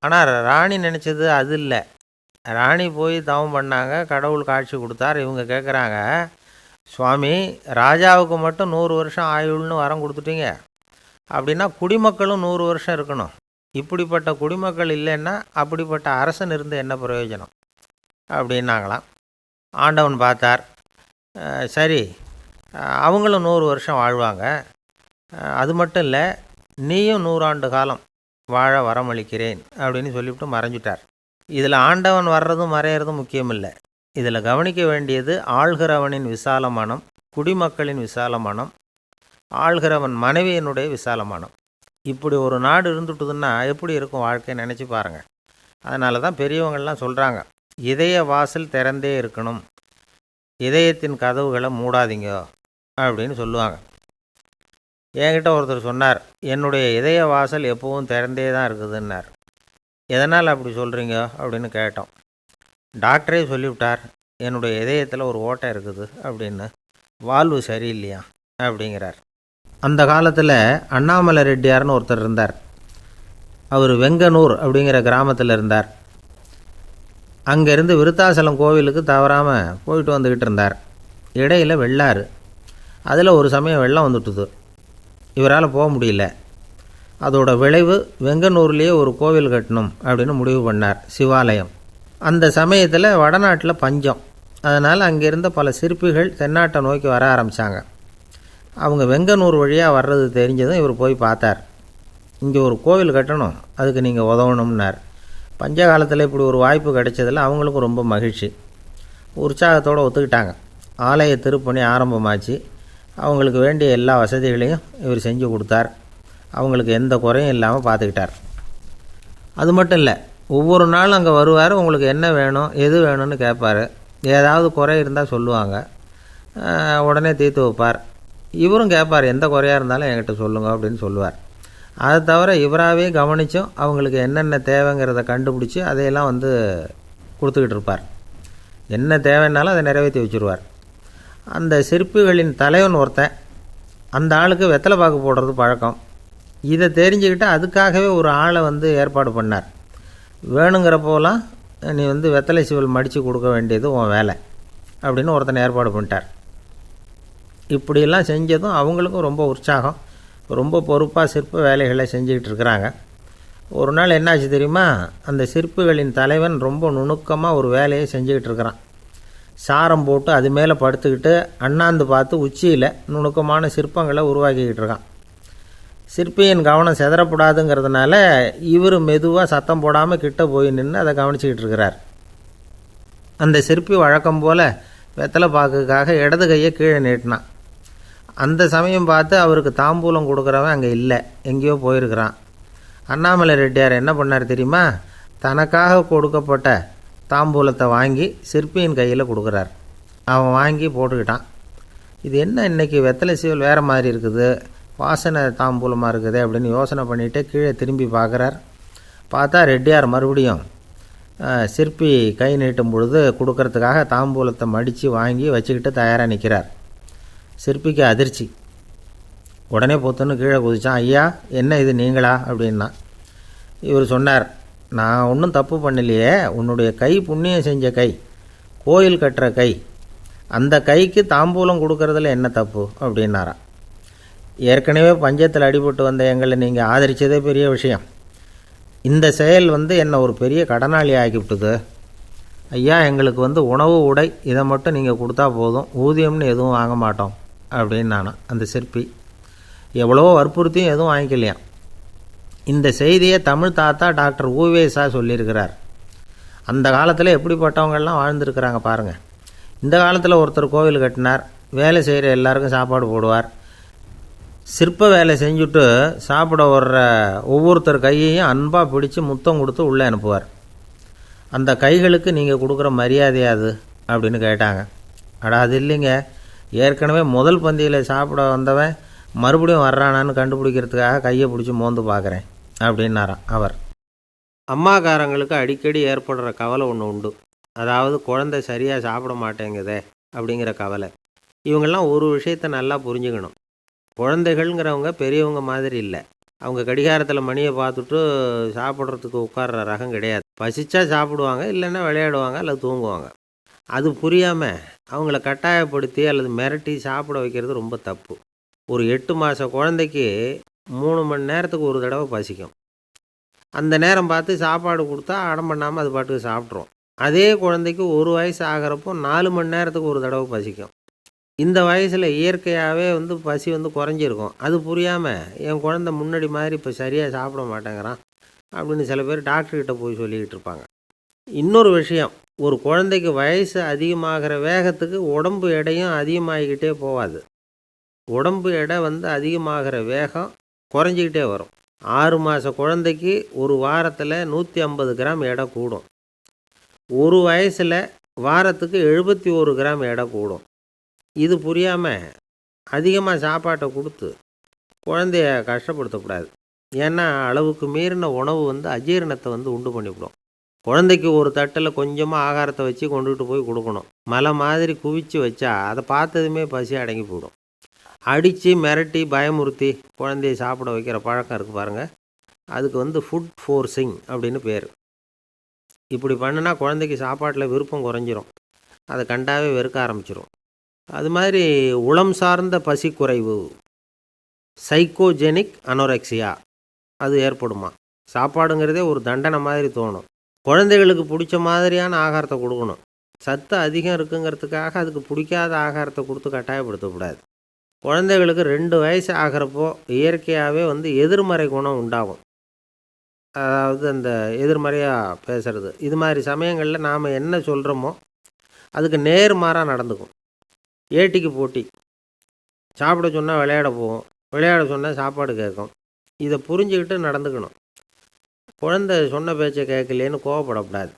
ஆனால் ராணி நினச்சது அது இல்லை. ராணி போய் தவம் பண்ணாங்க, கடவுள் காட்சி கொடுத்தார். இவங்க கேட்குறாங்க, சுவாமி ராஜாவுக்கு மட்டும் 100 வருஷம் ஆயுள்னு வரம் கொடுத்துட்டீங்க, அப்படின்னா குடிமக்களும் 100 வருஷம் இருக்கணும். இப்படிப்பட்ட குடிமக்கள் இல்லைன்னா அப்படிப்பட்ட அரசன் இருந்து என்ன பிரயோஜனம் அப்படின்னாங்களாம். ஆண்டவன் பார்த்தார், சரி அவங்களும் 100 வருஷம் வாழ்வாங்க, அது மட்டும் இல்லை நீயும் 100 ஆண்டு காலம் வாழ வரமளிக்கிறேன் அப்படின்னு சொல்லிவிட்டு மறைஞ்சிட்டார். இதில் ஆண்டவன் வர்றதும் மறையிறதும் முக்கியம் இல்லை. இதில் கவனிக்க வேண்டியது ஆள்கிறவனின் விசால மனம், குடிமக்களின் விசால மனம், ஆள்கிறவன் மனைவியினுடைய விசால மனம். இப்படி ஒரு நாடு இருந்துட்டுதுன்னா எப்படி இருக்கும் வாழ்க்கையை நினச்சி பாருங்கள். அதனால தான் பெரியவங்கள்லாம் சொல்கிறாங்க, இதய வாசல் திறந்தே இருக்கணும், இதயத்தின் கதவுகளை மூடாதீங்க அப்படின்னு சொல்லுவாங்க. என்கிட்ட ஒருத்தர் சொன்னார், என்னுடைய இதய வாசல் எப்பவும் திறந்தே தான் இருக்குதுன்னார். எதனால் அப்படி சொல்கிறீங்க அப்படின்னு கேட்டோம். டாக்டரே சொல்லிவிட்டார், என்னுடைய இதயத்தில் ஒரு ஓட்டை இருக்குது அப்படின்னு, வால்வு சரியில்லையா அப்படிங்கிறார். அந்த காலத்தில் அண்ணாமலை ரெட்டியார்னு ஒருத்தர் இருந்தார். அவர் வெங்கனூர் அப்படிங்கிற கிராமத்தில் இருந்தார். அங்கேருந்து விருத்தாசலம் கோவிலுக்கு தவறாமல் போயிட்டு வந்துக்கிட்டு இருந்தார். இடையில் வெள்ளாறு, அதில் ஒரு சமயம் வெள்ளம் வந்துட்டுது. இவரால் போக முடியல. அதோட விளைவு வெங்கனூர்லேயே ஒரு கோவில் கட்டணும் அப்படின்னு முடிவு பண்ணார், சிவாலயம். அந்த சமயத்தில் வடநாட்டில் பஞ்சம். அதனால் அங்கே இருந்த பல சிற்பிகள் தென்னாட்டை நோக்கி வர ஆரம்பித்தாங்க. அவங்க வெங்கனூர் வழியாக வர்றது தெரிஞ்சதும் இவர் போய் பார்த்தார். இங்கே ஒரு கோவில் கட்டணும், அதுக்கு நீங்கள் உதவணும்னார். பஞ்ச காலத்தில் இப்படி ஒரு வாய்ப்பு கிடைச்சதில் அவங்களுக்கும் ரொம்ப மகிழ்ச்சி. உற்சாகத்தோடு ஒத்துக்கிட்டாங்க. ஆலய திருப்பணி ஆரம்பமாச்சு. அவங்களுக்கு வேண்டிய எல்லா வசதிகளையும் இவர் செஞ்சு கொடுத்தார். அவங்களுக்கு எந்த குறையும் இல்லாமல் பார்த்துக்கிட்டார். அது மட்டும் இல்லை, ஒவ்வொரு நாளும் அங்கே வருவார். உங்களுக்கு என்ன வேணும் எது வேணும்னு கேட்பார். ஏதாவது குறை இருந்தால் சொல்லுவாங்க, உடனே தீர்த்து வைப்பார். இவரும் கேட்பார், எந்த குறையாக இருந்தாலும் என்கிட்ட சொல்லுங்க அப்படின்னு சொல்லுவார். அதை தவிர இவராகவே கவனித்தும் அவங்களுக்கு என்னென்ன தேவைங்கிறத கண்டுபிடிச்சி அதையெல்லாம் கொடுத்துக்கிட்டு இருப்பார். என்ன தேவைன்னாலும் அதை நிறைவேற்றி வச்சுருவார். அந்த சிற்பிகளின் தலைவன் ஒருத்தன், அந்த ஆளுக்கு வெத்தலை பாக்கு போடுறது பழக்கம். இதை தெரிஞ்சுக்கிட்டு அதுக்காகவே ஒரு ஆளை ஏற்பாடு பண்ணார். வேணுங்கிறப்போலாம் நீ வெத்தலை சீவல் மடித்து கொடுக்க வேண்டியது உன் வேலை அப்படின்னு ஒருத்தனை ஏற்பாடு பண்ணிட்டார். இப்படியெல்லாம் செஞ்சதும் அவங்களுக்கும் ரொம்ப உற்சாகம். ரொம்ப பொறுப்பாக சிற்ப வேலைகளை செஞ்சுக்கிட்டு இருக்கிறாங்க. ஒரு நாள் என்னாச்சு தெரியுமா, அந்த சிற்பிகளின் தலைவன் ரொம்ப நுணுக்கமாக ஒரு வேலையை செஞ்சுக்கிட்டு இருக்கிறான். சாரம் போட்டு அது மேலே படுத்துக்கிட்டு அண்ணாந்து பார்த்து உச்சியில் நுணுக்கமான சிற்பங்களை உருவாக்கிக்கிட்டு இருக்கான். சிற்பியின் கவனம் செதறப்படாதுங்கிறதுனால இவர் மெதுவாக சத்தம் போடாமல் கிட்ட போய் நின்று அதை கவனிச்சிக்கிட்டு இருக்கிறார். அந்த சிற்பி வழக்கம் போல் வெத்தலை பாக்குக்காக இடது கையை கீழே நீட்டினான். அந்த சமயம் பார்த்து அவருக்கு தாம்பூலம் கொடுக்குறவன் அங்கே இல்லை, எங்கேயோ போயிருக்கிறான். அண்ணாமலை ரெட்டியார் என்ன பண்ணார் தெரியுமா, தனக்காக கொடுக்கப்பட்ட தாம்பூலத்தை வாங்கி சிற்பியின் கையில் கொடுக்குறார். அவன் வாங்கி போட்டுக்கிட்டான். இது என்ன இன்றைக்கி வெத்தலை சீவல் வேறு மாதிரி இருக்குது, வாசனை தாம்பூலமாக இருக்குது அப்படின்னு யோசனை பண்ணிவிட்டு கீழே திரும்பி பார்க்குறார். பார்த்தா ரெட்டியார் மறுபடியும் சிற்பி கை நீட்டும் பொழுது கொடுக்கறதுக்காக தாம்பூலத்தை மடித்து வாங்கி வச்சுக்கிட்டு தயாராக நிற்கிறார். சிற்பிக்கு அதிர்ச்சி. உடனே பொத்துன்னு கீழே குதிச்சான். ஐயா, என்ன இது நீங்களா அப்படின்னா. இவர் சொன்னார், நான் ஒன்றும் தப்பு பண்ணலையே, உன்னுடைய கை புண்ணியம் செஞ்ச கை, கோயில் கட்டுற கை, அந்த கைக்கு தாம்பூலம் கொடுக்கறதுல என்ன தப்பு அப்படின்னாராம். ஏற்கனவே பஞ்சத்தில் அடிபட்டு வந்த எங்களை நீங்கள் ஆதரித்ததே பெரிய விஷயம். இந்த செயல் என்னை ஒரு பெரிய கடனாளி ஆக்கிவிட்டுது. ஐயா, எங்களுக்கு உணவு உடை இதை மட்டும் நீங்கள் கொடுத்தா போதும், ஊதியம்னு எதுவும் வாங்க மாட்டோம் அப்படின்னு நானும். அந்த சிற்பி எவ்வளவோ வற்புறுத்தியும் எதுவும் வாங்கிக்கலையாம். இந்த செய்தியை தமிழ் தாத்தா டாக்டர் ஊவேசா சொல்லியிருக்கிறார். அந்த காலத்தில் எப்படிப்பட்டவங்கள்லாம் வாழ்ந்துருக்கிறாங்க பாருங்கள். இந்த காலத்தில் ஒருத்தர் கோவில் கட்டினார், வேலை செய்கிற எல்லாருக்கும் சாப்பாடு போடுவார். சிற்ப வேலை செஞ்சுட்டு சாப்பிட வர்ற ஒவ்வொருத்தர் கையையும் அன்பாக பிடிச்சி முத்தம் கொடுத்து உள்ளே அனுப்புவார். அந்த கைகளுக்கு நீங்கள் கொடுக்குற மரியாதையாது அப்படின்னு கேட்டாங்க. அது இல்லைங்க, ஏற்கனவே முதல் பந்தியில் சாப்பிட வந்தவன் மறுபடியும் வர்றானான்னு கண்டுபிடிக்கிறதுக்காக கையை பிடிச்சி மோந்து பார்க்குறேன் அப்படின்னாராம் அவர். அம்மாக்காரங்களுக்கு அடிக்கடி ஏற்படுற கவலை ஒன்று உண்டு. அதாவது குழந்தை சரியாக சாப்பிட மாட்டேங்குதே அப்படிங்கிற கவலை. இவங்கெல்லாம் ஒரு விஷயத்தை நல்லா புரிஞ்சுக்கணும். குழந்தைகள்ங்கிறவங்க பெரியவங்க மாதிரி இல்லை. அவங்க கடிகாரத்தில் மணியை பார்த்துட்டு சாப்பிட்றதுக்கு உட்கார்ற ரகம் கிடையாது. பசிச்சா சாப்பிடுவாங்க, இல்லைன்னா விளையாடுவாங்க அல்லது தூங்குவாங்க. அது புரியாமல் அவங்கள கட்டாயப்படுத்தி அல்லது மிரட்டி சாப்பிட வைக்கிறது ரொம்ப தப்பு. ஒரு 8 மாத குழந்தைக்கு 3 மணி நேரத்துக்கு ஒரு தடவை பசிக்கும். அந்த நேரம் பார்த்து சாப்பாடு கொடுத்தா அடம் பண்ணாமல் அது பாட்டுக்கு சாப்பிட்ரும். அதே குழந்தைக்கு 1 வயசு ஆகிறப்போ 4 மணி நேரத்துக்கு ஒரு தடவை பசிக்கும். இந்த வயசில் இயற்கையாகவே பசி குறைஞ்சிருக்கும். அது புரியாமல் என் குழந்தை முன்னாடி மாதிரி இப்போ சரியாக சாப்பிட மாட்டேங்கிறான் அப்படின்னு சில பேர் டாக்டர்கிட்ட போய் சொல்லிக்கிட்டு இருப்பாங்க. இன்னொரு விஷயம், ஒரு குழந்தைக்கு வயசு அதிகமாகிற வேகத்துக்கு உடம்பு எடையும் அதிகமாகிக்கிட்டே போகாது. உடம்பு எடை அதிகமாகிற வேகம் குறைஞ்சிக்கிட்டே வரும். 6 மாத குழந்தைக்கு ஒரு வாரத்தில் 150 கிராம் எடை கூடும். ஒரு வயசில் வாரத்துக்கு 71 கிராம் எடை கூடும். இது புரியாமல் அதிகமாக சாப்பாட்டை கொடுத்து குழந்தைய கஷ்டப்படுத்தக்கூடாது. ஏன்னா அளவுக்கு மீறின உணவு அஜீரணத்தை உண்டு பண்ணிவிடும். குழந்தைக்கு ஒரு தட்டில் கொஞ்சமாக ஆகாரத்தை வச்சு கொண்டுகிட்டு போய் கொடுக்கணும். மலை மாதிரி குவிச்சு வச்சா அதை பார்த்ததுமே பசி அடங்கி போயிடும். அடித்து மிரட்டி பயமுறுத்தி குழந்தைய சாப்பிட வைக்கிற பழக்கம் இருக்குது பாருங்கள், அதுக்கு ஃபுட் ஃபோர்ஸிங் அப்படின்னு பேர். இப்படி பண்ணுனா குழந்தைக்கு சாப்பாட்டில் விருப்பம் குறைஞ்சிரும். அதை கண்டாவே வெறுக்க ஆரம்பிச்சிடும். அது மாதிரி உளம் சார்ந்த பசி குறைவு, சைக்கோஜெனிக் அனோரெக்சியா, அது ஏற்படுமா. சாப்பாடுங்கிறதே ஒரு தண்டனை மாதிரி தோணும். குழந்தைகளுக்கு பிடிச்ச மாதிரியான ஆகாரத்தை கொடுக்கணும். சத்து அதிகம் இருக்குங்கிறதுக்காக அதுக்கு பிடிக்காத ஆகாரத்தை கொடுத்து கட்டாயப்படுத்தக்கூடாது. குழந்தைகளுக்கு 2 வயசு ஆகிறப்போ இயற்கையாகவே எதிர்மறை குணம் உண்டாகும். அதாவது அந்த எதிர்மறையாக பேசுகிறது. இது மாதிரி சமயங்களில் நாம் என்ன சொல்கிறோமோ அதுக்கு நேர்மாறாக நடந்துக்கும். ஏட்டிக்கு போட்டி. சாப்பிட சொன்னால் விளையாட போகும், விளையாட சொன்னால் சாப்பாடு கேட்கும். இதை புரிஞ்சுக்கிட்டு நடந்துக்கணும். குழந்தை சொன்ன பேச்சை கேட்கலேன்னு கோவப்படக்கூடாது.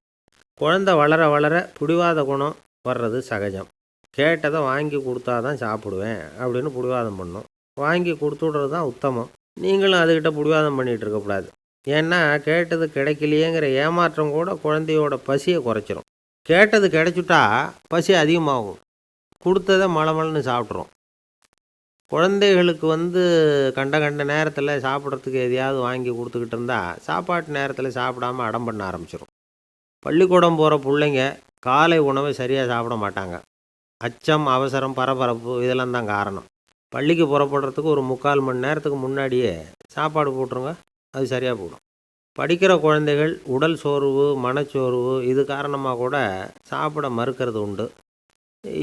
குழந்தை வளர வளர பிடிவாத குணம் வர்றது சகஜம். கேட்டதை வாங்கி கொடுத்தா தான் சாப்பிடுவேன் அப்படின்னு பிடிவாதம் பண்ணும். வாங்கி கொடுத்துடுறது தான் உத்தமம். நீங்களும் அதுக்கிட்ட பிடிவாதம் பண்ணிகிட்டு இருக்கக்கூடாது. ஏன்னா கேட்டது கிடைக்கலையேங்கிற ஏமாற்றம் கூட குழந்தையோட பசியை குறைச்சிரும். கேட்டது கிடைச்சிட்டா பசி அதிகமாகும். கொடுத்ததை மலமலன்னு சாப்பிட்றோம். குழந்தைகளுக்கு கண்ட கண்ட நேரத்தில் சாப்பிட்றதுக்கு எதையாவது வாங்கி கொடுத்துக்கிட்டு இருந்தால் சாப்பாட்டு நேரத்தில் சாப்பிடாமல் அடம் பண்ண ஆரம்பிச்சிடும். பள்ளிக்கூடம் போகிற பிள்ளைங்க காலை உணவை சரியாக சாப்பிட மாட்டாங்க. அச்சம், அவசரம், பரபரப்பு இதெல்லாம் தான் காரணம். பள்ளிக்கு புறப்படுறதுக்கு ஒரு 3/4 மணி நேரத்துக்கு முன்னாடியே சாப்பாடு போட்டுருங்க, அது சரியாக போடும். படிக்கிற குழந்தைகள் உடல் சோர்வு, மனச்சோர்வு இது காரணமாக கூட சாப்பிட மறுக்கிறது உண்டு.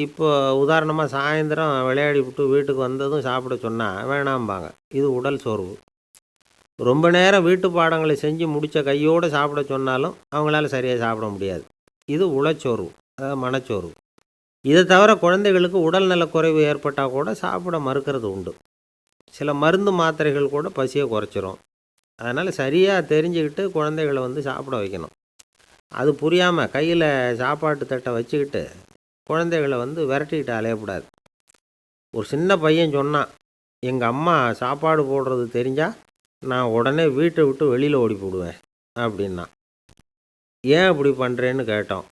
இப்போ உதாரணமாக சாயந்தரம் விளையாடி விட்டு வீட்டுக்கு வந்ததும் சாப்பிட சொன்னால் வேணாம்பாங்க. இது உடல் சோர்வு. ரொம்ப நேரம் வீட்டு பாடங்களை செஞ்சு முடித்த கையோடு சாப்பிட சொன்னாலும் அவங்களால சரியாக சாப்பிட முடியாது. இது உளச்சோர்வு, அதாவது மனச்சோர்வு. இதை தவிர குழந்தைகளுக்கு உடல் நலக்குறைவு ஏற்பட்டால் கூட சாப்பிட மறுக்கிறது உண்டு. சில மருந்து மாத்திரைகள் கூட பசியை குறைச்சிரும். அதனால் சரியாக தெரிஞ்சுக்கிட்டு குழந்தைகளை சாப்பிட வைக்கணும். அது புரியாமல் கையில் சாப்பாட்டு தட்டை வச்சுக்கிட்டு குழந்தைகளை விரட்டிக்கிட்டு அலையக்கூடாது. ஒரு சின்ன பையன் சொன்னான், எங்கள் அம்மா சாப்பாடு போடுறது தெரிஞ்சால் நான் உடனே வீட்டை விட்டு வெளியில் ஓடி போடுவேன் அப்படின்னா. ஏன் அப்படி பண்ணுறேன்னு கேட்டோம்.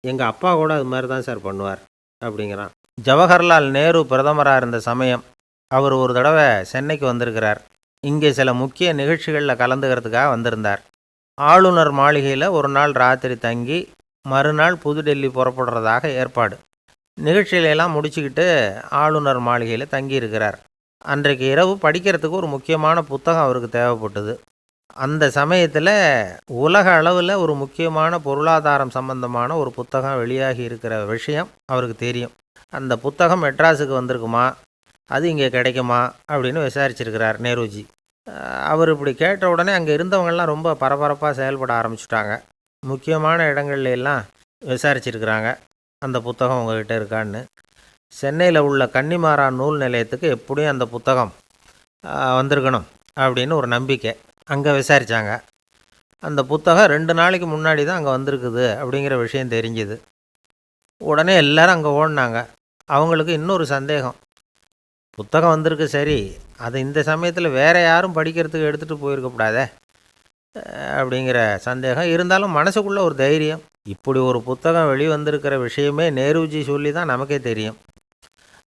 எங்கள் அப்பா கூட அது மாதிரி தான் சார் பண்ணுவார் அப்படிங்கிறான். ஜவஹர்லால் நேரு பிரதமராக இருந்த சமயம் அவர் ஒரு தடவை சென்னைக்கு வந்திருக்கிறார். இங்கே சில முக்கிய நிகழ்ச்சிகளில் கலந்துக்கிறதுக்காக வந்திருந்தார். ஆளுநர் மாளிகையில் ஒரு நாள் ராத்திரி தங்கி மறுநாள் புதுடெல்லி புறப்படுறதாக ஏற்பாடு. நிகழ்ச்சியிலெல்லாம் முடிச்சுக்கிட்டு ஆளுநர் மாளிகையில் தங்கியிருக்கிறார். அன்றைக்கு இரவு படிக்கிறதுக்கு ஒரு முக்கியமான புத்தகம் அவருக்கு தேவைப்பட்டது. அந்த சமயத்தில் உலக அளவில் ஒரு முக்கியமான பொருளாதாரம் சம்பந்தமான ஒரு புத்தகம் வெளியாகி இருக்கிற விஷயம் அவருக்கு தெரியும். அந்த புத்தகம் மெட்ராஸுக்கு வந்திருக்குமா, அது இங்கே கிடைக்குமா அப்படின்னு விசாரிச்சிருக்கிறார் நேருஜி. அவர் இப்படி கேட்ட உடனே அங்கே இருந்தவங்கள்லாம் ரொம்ப பரபரப்பாக செயல்பட ஆரம்பிச்சுட்டாங்க. முக்கியமான இடங்கள்ல எல்லாம் விசாரிச்சிருக்கிறாங்க, அந்த புத்தகம் உங்கள்கிட்ட இருக்கான்னு. சென்னையில் உள்ள கன்னிமாரா நூல் நிலையத்துக்கு எப்படியும் அந்த புத்தகம் வந்திருக்கணும் அப்படின்னு ஒரு நம்பிக்கை. அங்கே விசாரித்தாங்க. அந்த புத்தகம் 2 நாளைக்கு முன்னாடி தான் அங்கே வந்திருக்குது அப்படிங்கிற விஷயம் தெரிஞ்சுது. உடனே எல்லோரும் அங்கே ஓடினாங்க. அவங்களுக்கு இன்னொரு சந்தேகம், புத்தகம் வந்திருக்கு சரி, அதை இந்த சமயத்தில் வேறு யாரும் படிக்கிறதுக்கு எடுத்துகிட்டு போயிருக்கக்கூடாதே அப்படிங்கிற சந்தேகம் இருந்தாலும் மனசுக்குள்ளே ஒரு தைரியம். இப்படி ஒரு புத்தகம் வெளிவந்திருக்கிற விஷயமே நேருஜி சொல்லி தான் நமக்கே தெரியும்.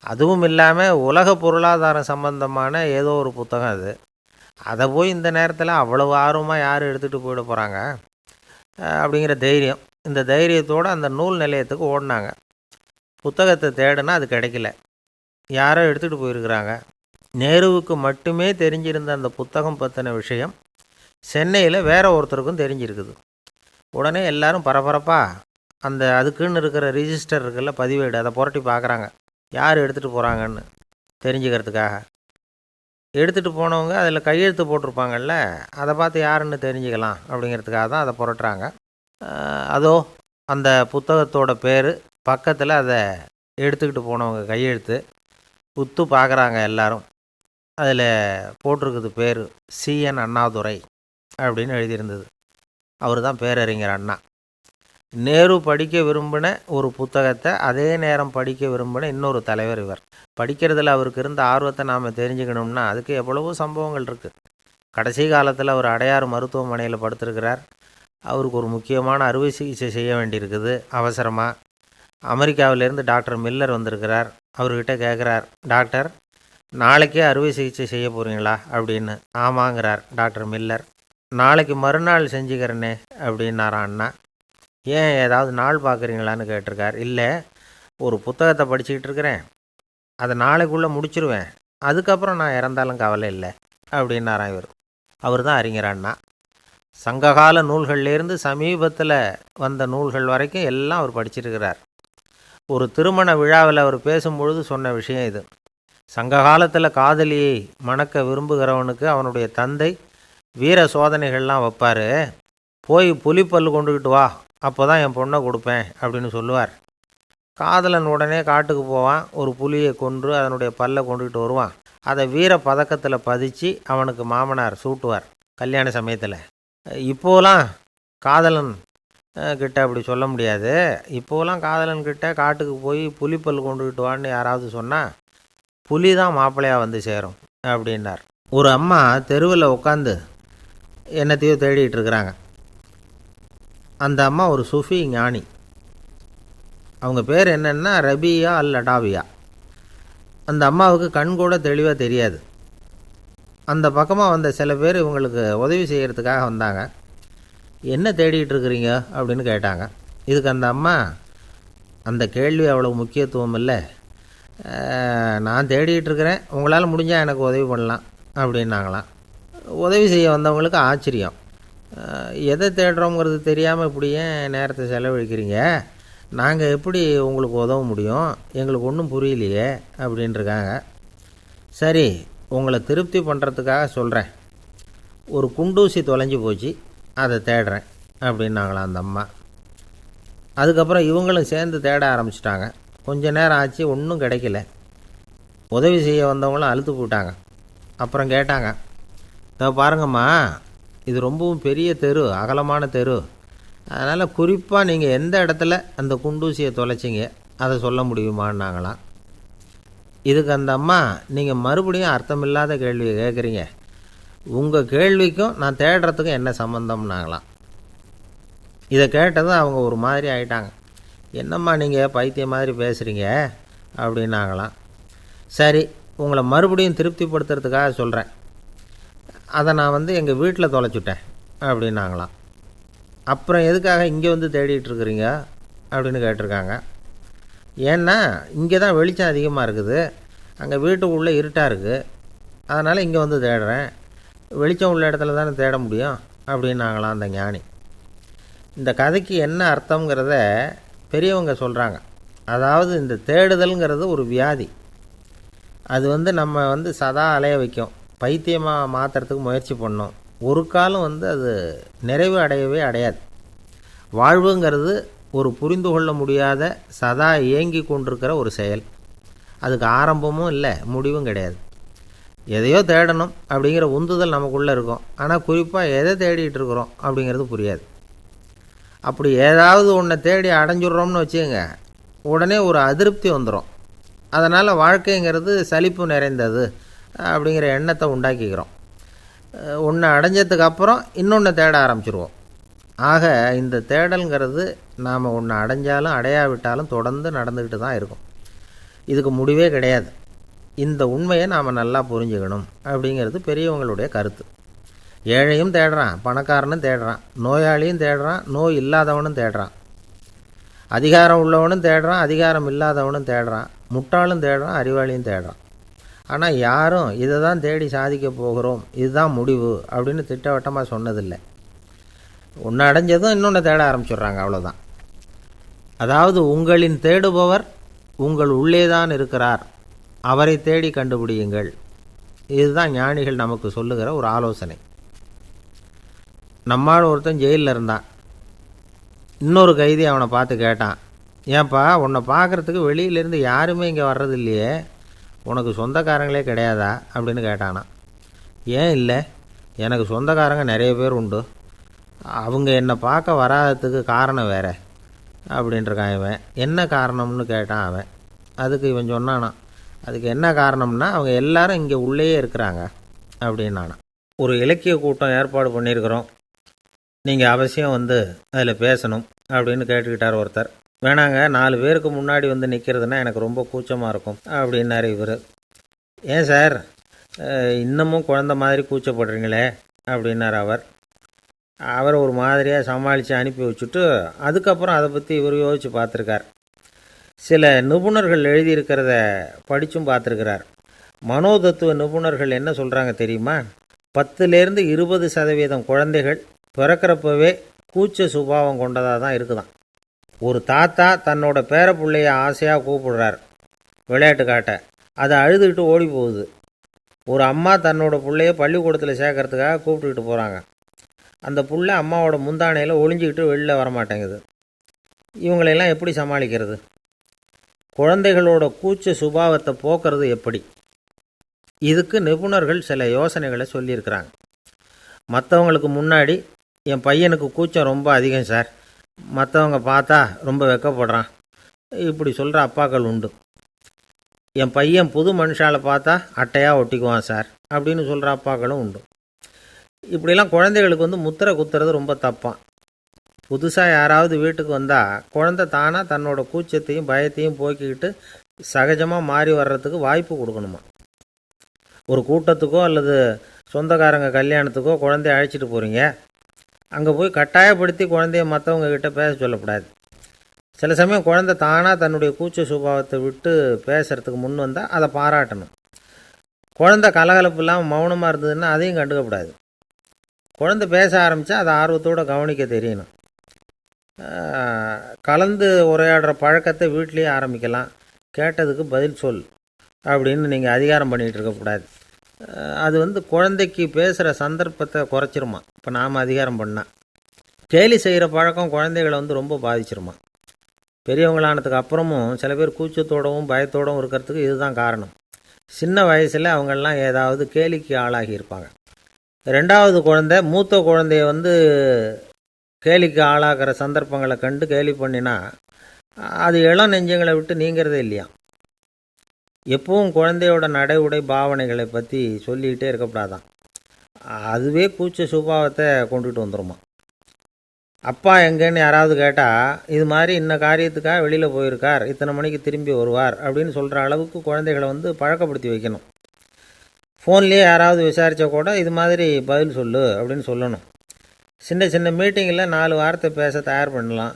அதுவும் இல்லாமல் உலக பொருளாதாரம் சம்பந்தமான ஏதோ ஒரு புத்தகம் அது. அதை போய் இந்த நேரத்தில் அவ்வளவு ஆர்வமாக யார் எடுத்துகிட்டு போயிட போகிறாங்க? அப்படிங்கிற தைரியம். இந்த தைரியத்தோடு அந்த நூல் நிலையத்துக்கு ஓடினாங்க. புத்தகத்தை தேடுனா அது கிடைக்கல. யாரோ எடுத்துகிட்டு போயிருக்கிறாங்க. நேருவுக்கு மட்டுமே தெரிஞ்சிருந்த அந்த புத்தகம் பற்றின விஷயம் சென்னையில் வேற ஒருத்தருக்கும் தெரிஞ்சிருக்குது. உடனே எல்லாரும் பரபரப்பாக அந்த அதுக்குன்னு இருக்கிற ரிஜிஸ்டர் இருக்குல்ல, பதிவேடு, அதை புரட்டி பார்க்குறாங்க யார் எடுத்துகிட்டு போகிறாங்கன்னு தெரிஞ்சுக்கிறதுக்காக. எடுத்துகிட்டு போனவங்க அதில் கையெழுத்து போட்டிருப்பாங்கல்ல, அதை பார்த்து யாருன்னு தெரிஞ்சுக்கலாம் அப்படிங்கிறதுக்காக தான் அதை புரட்டுறாங்க. அதோ அந்த புத்தகத்தோட பேர் பக்கத்தில் அதை எடுத்துக்கிட்டு போனவங்க கையெழுத்து உத்து பார்க்குறாங்க எல்லாரும். அதில் போட்டிருக்குது பேர் CN அண்ணாதுரை அப்படின்னு எழுதியிருந்தது. அவர் தான் பேரறிஞர் அண்ணா. நேரு படிக்க விரும்பின ஒரு புத்தகத்தை அதே நேரம் படிக்க விரும்பின இன்னொரு தலைவர் இவர். படிக்கிறதுல அவருக்கு இருந்த ஆர்வத்தை நாம் தெரிஞ்சுக்கணும்னா அதுக்கு எவ்வளவோ சம்பவங்கள் இருக்குது. கடைசி காலத்தில் அவர் அடையாறு மருத்துவமனையில் படுத்திருக்கிறார். அவருக்கு ஒரு முக்கியமான அறுவை சிகிச்சை செய்ய வேண்டியிருக்குது அவசரமாக. அமெரிக்காவிலேருந்து டாக்டர் மில்லர் வந்திருக்கிறார். அவர்கிட்ட கேட்குறார், டாக்டர் நாளைக்கே அறுவை சிகிச்சை செய்ய போகிறீங்களா அப்படின்னு. ஆமாங்கிறார் டாக்டர் மில்லர். நாளைக்கு மறுநாள் செஞ்சுக்கிறேனே அப்படின்னாரான் அண்ணா. ஏன் ஏதாவது நாள் பார்க்குறீங்களான்னு கேட்டிருக்கார். இல்லை, ஒரு புத்தகத்தை படிச்சுக்கிட்டு இருக்கிறேன், அதை நாளைக்குள்ளே முடிச்சிருவேன், அதுக்கப்புறம் நான் இறந்தாலும் கவலை இல்லை அப்படின்னாரான் இவர். அவர் தான் அறிஞர் அண்ணா. சங்ககால நூல்கள்லேருந்து சமீபத்தில் வந்த நூல்கள் வரைக்கும் எல்லாம் அவர் படிச்சிருக்கிறார். ஒரு திருமண விழாவில் அவர் பேசும்பொழுது சொன்ன விஷயம் இது. சங்க காலத்தில் காதலியை மணக்க விரும்புகிறவனுக்கு அவனுடைய தந்தை வீர சோதனைகள்லாம் வைப்பார். போய் புலிப்பல் கொண்டுக்கிட்டு வா, அப்போ தான் என் பொண்ணை கொடுப்பேன் அப்படின்னு சொல்லுவார். காதலன் உடனே காட்டுக்கு போவான், ஒரு புலியை கொன்று அதனுடைய பல்லை கொண்டுக்கிட்டு வருவான். அதை வீர பதக்கத்தில் பதிச்சு அவனுக்கு மாமனார் சூட்டுவார் கல்யாண சமயத்தில். இப்போலாம் காதலன் கிட்ட அப்படி சொல்ல முடியாது. இப்போலாம் காதலன்கிட்ட காட்டுக்கு போய் புலிப்பல் கொண்டுக்கிட்டு வான்னு யாராவது சொன்னால் புலி தான் மாப்பிள்ளையாக வந்து சேரும் அப்படின்னார். ஒரு அம்மா தெருவில் உட்காந்து என்னத்தையோ தேடிட்டு இருக்கிறாங்க. அந்த அம்மா ஒரு சூஃபி ஞானி. அவங்க பேர் என்னென்னா ரபியா அல் அடாவியா. அந்த அம்மாவுக்கு கண் கூட தெளிவாக தெரியாது. அந்த பக்கமாக வந்த சில பேர் இவங்களுக்கு உதவி செய்கிறதுக்காக வந்தாங்க. என்ன தேடிகிட்டு இருக்கிறீங்க அப்படின்னு கேட்டாங்க. இதுக்கு அந்த அம்மா, அந்த கேள்வி அவ்வளோ முக்கியத்துவம் இல்லை, நான் தேடிகிட்டு இருக்கிறேன், உங்களால் முடிஞ்சால் எனக்கு உதவி பண்ணலாம் அப்படின்னாங்களாம். உதவி செய்ய வந்தவங்களுக்கு ஆச்சரியம். எதை தேடுறோங்கிறது தெரியாமல் இப்படி ஏன் நேரத்தை செலவழிக்கிறீங்க, நாங்கள் எப்படி உங்களுக்கு உதவ முடியும், எங்களுக்கு ஒன்றும் புரியலையே அப்படின்ட்டுருக்காங்க. சரி, உங்களை திருப்தி பண்ணுறதுக்காக சொல்கிறேன், ஒரு குண்டூசி தொலைஞ்சி போச்சு, அதை தேடுறேன் அப்படின்னாங்களாம் அந்த அம்மா. அதுக்கப்புறம் இவங்களும் சேர்ந்து தேட ஆரம்பிச்சிட்டாங்க. கொஞ்ச நேரம் ஆச்சு, ஒன்றும் கிடைக்கல. உதவி செய்ய வந்தவங்களும் அழுத்து போட்டாங்க. அப்புறம் கேட்டாங்க, இதை பாருங்கம்மா, இது ரொம்பவும் பெரிய தெரு, அகலமான தெரு, அதனால் குறிப்பாக நீங்கள் எந்த இடத்துல அந்த குண்டூசியை தொலைச்சிங்க அதை சொல்ல முடியுமான்னாங்களாம். இதுக்கு அந்த அம்மா, நீங்கள் மறுபடியும் அர்த்தமில்லாத கேள்வியை கேட்குறீங்க, உங்கள் கேள்விக்கும் நான் தேடுறதுக்கும் என்ன சம்மந்தம்னாங்களாம். இதை கேட்டதும் அவங்க ஒரு மாதிரி ஆகிட்டாங்க. என்னம்மா நீங்கள் பைத்தியம் மாதிரி பேசுகிறீங்க அப்படின்னாங்களாம். சரி, உங்களை மறுபடியும் திருப்திப்படுத்துறதுக்காக சொல்கிறேன், அதை நான் எங்கள் வீட்டில் தொலைச்சுட்டேன் அப்படின்னாங்களாம். அப்புறம் எதுக்காக இங்கே வந்து தேடிட்டு இருக்கிறீங்க அப்படின்னு கேட்டிருக்காங்க. ஏன்னா இங்கே தான் வெளிச்சம் அதிகமாக இருக்குது, அங்கே வீட்டுக்குள்ளே இருட்டாக இருக்குது, அதனால் இங்கே வந்து தேடுறேன், வெளிச்சம் உள்ள இடத்துல தானே தேட முடியும் அப்படின்னாங்களாம் அந்த ஞானி. இந்த கதைக்கு என்ன அர்த்தங்கிறத பெரியவங்க சொல்கிறாங்க. அதாவது இந்த தேடுதல்ங்கிறது ஒரு வியாதி. அது நம்ம சதா அலைய வைக்கும், பைத்தியமாக மாற்றுறதுக்கு முயற்சி பண்ணோம். ஒரு காலம் அது நிறைவு அடையவே அடையாது. வாழ்வுங்கிறது ஒரு புரிந்து கொள்ள முடியாத சதா இயங்கி கொண்டிருக்கிற ஒரு செயல். அதுக்கு ஆரம்பமும் இல்லை, முடிவும் கிடையாது. எதையோ தேடணும் அப்படிங்கிற உந்துதல் நமக்குள்ளே இருக்கும், ஆனால் குறிப்பாக எதை தேடிட்டு இருக்கிறோம் அப்படிங்கிறது புரியாது. அப்படி ஏதாவது ஒன்றை தேடி அடைஞ்சிட்றோம்னு வச்சுக்கோங்க, உடனே ஒரு அதிருப்தி வந்துடும். அதனால் வாழ்க்கைங்கிறது சலிப்பு நிறைந்தது அப்படிங்கிற எண்ணத்தை உண்டாக்கிக்கிறோம். ஒன்று அடைஞ்சதுக்கு அப்புறம் இன்னொன்று தேட ஆரம்பிச்சிருவோம். ஆக இந்த தேடல்ங்கிறது நாம் ஒன்று அடைஞ்சாலும் அடையாவிட்டாலும் தொடர்ந்து நடந்துக்கிட்டு தான் இருக்கும். இதுக்கு முடிவே கிடையாது. இந்த உண்மையை நாம் நல்லா புரிஞ்சுக்கணும் அப்படிங்கிறது பெரியவங்களுடைய கருத்து. ஏழையும் தேடுறான், பணக்காரனும் தேடுறான், நோயாளியும் தேடுறான், நோய் இல்லாதவனும் தேடுறான், அதிகாரம் உள்ளவனும் தேடுறான், அதிகாரம் இல்லாதவனும் தேடுறான், முட்டாளும் தேடுறான், அறிவாளியும் தேடுறான். ஆனால் யாரும் இதை தான் தேடி சாதிக்க போகிறோம், இதுதான் முடிவு அப்படின்னு திட்டவட்டமாக சொன்னதில்லை. ஒன்று அடைஞ்சதும் இன்னொன்று தேட ஆரம்பிச்சிடுறாங்க, அவ்வளோதான். அதாவது உங்களின் தேடுபவர் உங்கள் உள்ளே தான் இருக்கிறார், அவரை தேடி கண்டுபிடியுங்கள். இதுதான் ஞானிகள் நமக்கு சொல்லுகிற ஒரு ஆலோசனை. நம்மால் ஒருத்தன் ஜெயிலில் இருந்தான். இன்னொரு கைதி அவனை பார்த்து கேட்டான், ஏன்பா உன்னை பார்க்குறதுக்கு வெளியிலேருந்து யாருமே இங்கே வர்றது இல்லையே, உனக்கு சொந்தக்காரங்களே கிடையாதா அப்படின்னு கேட்டானா. ஏன் இல்லை, எனக்கு சொந்தக்காரங்க நிறைய பேர் உண்டு, அவங்க என்னை பார்க்க வராததுக்கு காரணம் வேறு அப்படின்ட்டுருக்கான் இவன். என்ன காரணம்னு கேட்டான் அவன். அதுக்கு இவன் சொன்னானா, அதுக்கு என்ன காரணம்னா அவங்க எல்லாரும் இங்கே உள்ளேயே இருக்கிறாங்க அப்படின்னானா. ஒரு இலக்கிய கூட்டம் ஏற்பாடு பண்ணியிருக்கிறோம், நீங்கள் அவசியம் வந்து அதில் பேசணும் அப்படின்னு கேட்டுக்கிட்டார் ஒருத்தர். வேணாங்க, 4 பேருக்கு முன்னாடி வந்து நிற்கிறதுனா எனக்கு ரொம்ப கூச்சமாக இருக்கும் அப்படின்னாரு இவர். ஏன் சார் இன்னமும் குழந்த மாதிரி கூச்சப்படுறீங்களே அப்படின்னார் அவர். அவரை ஒரு மாதிரியாக சமாளித்து அனுப்பி வச்சுட்டு அதுக்கப்புறம் அதை பற்றி இவர் யோசித்து பார்த்துருக்கார். சில நிபுணர்கள் எழுதியிருக்கிறத படித்தும் பார்த்துருக்கிறார். மனோதத்துவ நிபுணர்கள் என்ன சொல்கிறாங்க தெரியுமா? 10லேருந்து 20% குழந்தைகள் பிறக்கிறப்பவே கூச்ச சுபாவம் கொண்டதாக தான் இருக்குதான். ஒரு தாத்தா தன்னோட பேர பிள்ளைய ஆசையாக கூப்பிடுறார் விளையாட்டு காட்ட, அதை அழுதுகிட்டு ஓடி போகுது. ஒரு அம்மா தன்னோட பிள்ளைய பள்ளிக்கூடத்தில் சேர்க்கறதுக்காக கூப்பிட்டுக்கிட்டு போகிறாங்க. அந்த புள்ள அம்மாவோட முந்தானையில் ஒளிஞ்சிக்கிட்டு வெளில வரமாட்டேங்குது. இவங்களெல்லாம் எப்படி சமாளிக்கிறது? குழந்தைகளோட கூச்ச சுபாவத்தை போக்குறது எப்படி? இதுக்கு நிபுணர்கள் சில யோசனைகளை சொல்லியிருக்கிறாங்க. மற்றவங்களுக்கு முன்னாடி என் பையனுக்கு கூச்சம் ரொம்ப அதிகம் சார், மற்றவங்க பார்த்தா ரொம்ப வெக்கப்படுறான், இப்படி சொல்கிற அப்பாக்கள் உண்டு. என் பையன் புது மனுஷாலை பார்த்தா அட்டையாக ஒட்டிக்குவான் சார் அப்படின்னு சொல்கிற அப்பாக்களும் உண்டு. இப்படிலாம் குழந்தைகளுக்கு வந்து முத்திரை குத்துறது ரொம்ப தப்பான். புதுசாக யாராவது வீட்டுக்கு வந்தால் குழந்தை தானாக தன்னோட கூச்சத்தையும் பயத்தையும் போக்கிக்கிட்டு சகஜமாக மாறி வர்றதுக்கு வாய்ப்பு கொடுக்கணுமா. ஒரு கூட்டத்துக்கோ அல்லது சொந்தக்காரங்க கல்யாணத்துக்கோ குழந்தைய அழைச்சிட்டு போகிறீங்க, அங்கே போய் கட்டாயப்படுத்தி குழந்தைய மற்றவங்க கிட்ட பேச சொல்லக்கூடாது. சில சமயம் குழந்தை தானாக தன்னுடைய கூச்ச சுபாவத்தை விட்டு பேசுகிறதுக்கு முன் வந்தால் அதை பாராட்டணும். குழந்தை கலகலப்பு இல்லாமல் மௌனமாக இருந்ததுன்னா அதையும் கண்டுக்கக்கூடாது. குழந்தை பேச ஆரம்பித்தா அதை ஆர்வத்தோடு கவனிக்க தெரியணும். கலந்து உரையாடுற பழக்கத்தை வீட்லேயே ஆரம்பிக்கலாம். கேட்டதுக்கு பதில் சொல் அப்படின்னு நீங்கள் அதிகாரம் பண்ணிகிட்டு இருக்கக்கூடாது. அது வந்து குழந்தைக்கு பேசுகிற சந்தர்ப்பத்தை குறைச்சிருமா. இப்போ நாம் அதிகாரம் பண்ணால் கேலி செய்கிற பழக்கம் குழந்தைகளை வந்து ரொம்ப பாதிச்சிருமா. பெரியவங்களானதுக்கு அப்புறமும் சில பேர் கூச்சத்தோடவும் பயத்தோடவும் இருக்கிறதுக்கு இதுதான் காரணம். சின்ன வயசில் அவங்கெல்லாம் ஏதாவது கேலிக்கு ஆளாகி இருப்பாங்க. 2வது குழந்தை மூத்த குழந்தைய வந்து கேலிக்கு ஆளாகிற சந்தர்ப்பங்களை கண்டு கேலி பண்ணினா அது இளம் நெஞ்சங்களை விட்டு நீங்கிறதே இல்லையா. எப்பவும் குழந்தையோட நடை உடை பாவனைகளை பற்றி சொல்லிக்கிட்டே இருக்கக்கூடாதான். அதுவே கூச்ச சுபாவத்தை கொண்டுட்டு வந்துடுமா. அப்பா எங்கேன்னு யாராவது கேட்டால் இது மாதிரி இன்ன காரியத்துக்காக வெளியில் போயிருக்கார், இத்தனை மணிக்கு திரும்பி வருவார் அப்படின்னு சொல்கிற அளவுக்கு குழந்தைகளை வந்து பழக்கப்படுத்தி வைக்கணும். ஃபோன்லேயே யாராவது விசாரித்தா கூட இது மாதிரி பதில் சொல்லு அப்படின்னு சொல்லணும். சின்ன சின்ன மீட்டிங்கில் 4 வார்த்தை பேச தயார் பண்ணலாம்.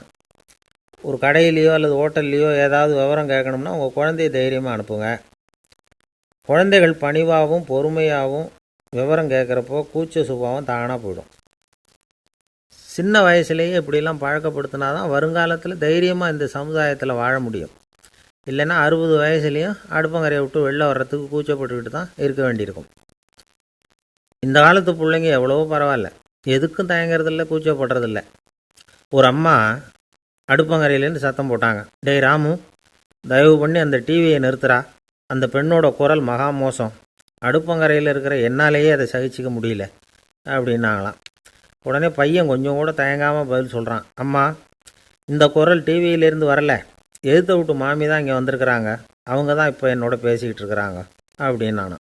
ஒரு கடையிலையோ அல்லது ஹோட்டல்லையோ ஏதாவது விவரம் கேட்கணும்னா உங்கள் குழந்தைய தைரியமாக அனுப்புங்க. குழந்தைகள் பணிவாகவும் பொறுமையாகவும் விவரம் கேட்குறப்போ கூச்ச சுபாவம் தானாக போயிடும். சின்ன வயசுலேயே இப்படிலாம் பழக்கப்படுத்தினா தான் வருங்காலத்தில் தைரியமாக இந்த சமுதாயத்தில் வாழ முடியும். இல்லைன்னா 60 வயசுலேயும் அடுப்பங்கரையை விட்டு வெளில வர்றதுக்கு கூச்சப்பட்டுக்கிட்டு தான் இருக்க வேண்டியிருக்கும். இந்த காலத்து பிள்ளைங்க எவ்வளவோ பரவாயில்ல, எதுக்கும் தயங்குறதில்ல, கூச்சப்படுறதில்ல. ஒரு அம்மா அடுப்பங்கரையிலேருந்து சத்தம் போட்டாங்க, டேய் ராமு, தயவு பண்ணி அந்த டிவியை நிறுத்துறா, அந்த பெண்ணோட குரல் மகா மோசம், அடுப்பங்கரையில் இருக்கிற என்னாலேயே அதை சகிச்சிக்க முடியல அப்படின்னாங்களாம். உடனே பையன் கொஞ்சம் கூட தயங்காமல் பதில் சொல்கிறான், அம்மா, இந்த குரல் டிவியிலேருந்து வரல, எதிர்த்த விட்டு மாமி தான் இங்கே வந்திருக்கிறாங்க, அவங்க தான் இப்போ என்னோட பேசிக்கிட்டு இருக்கிறாங்க அப்படின்னு நான்.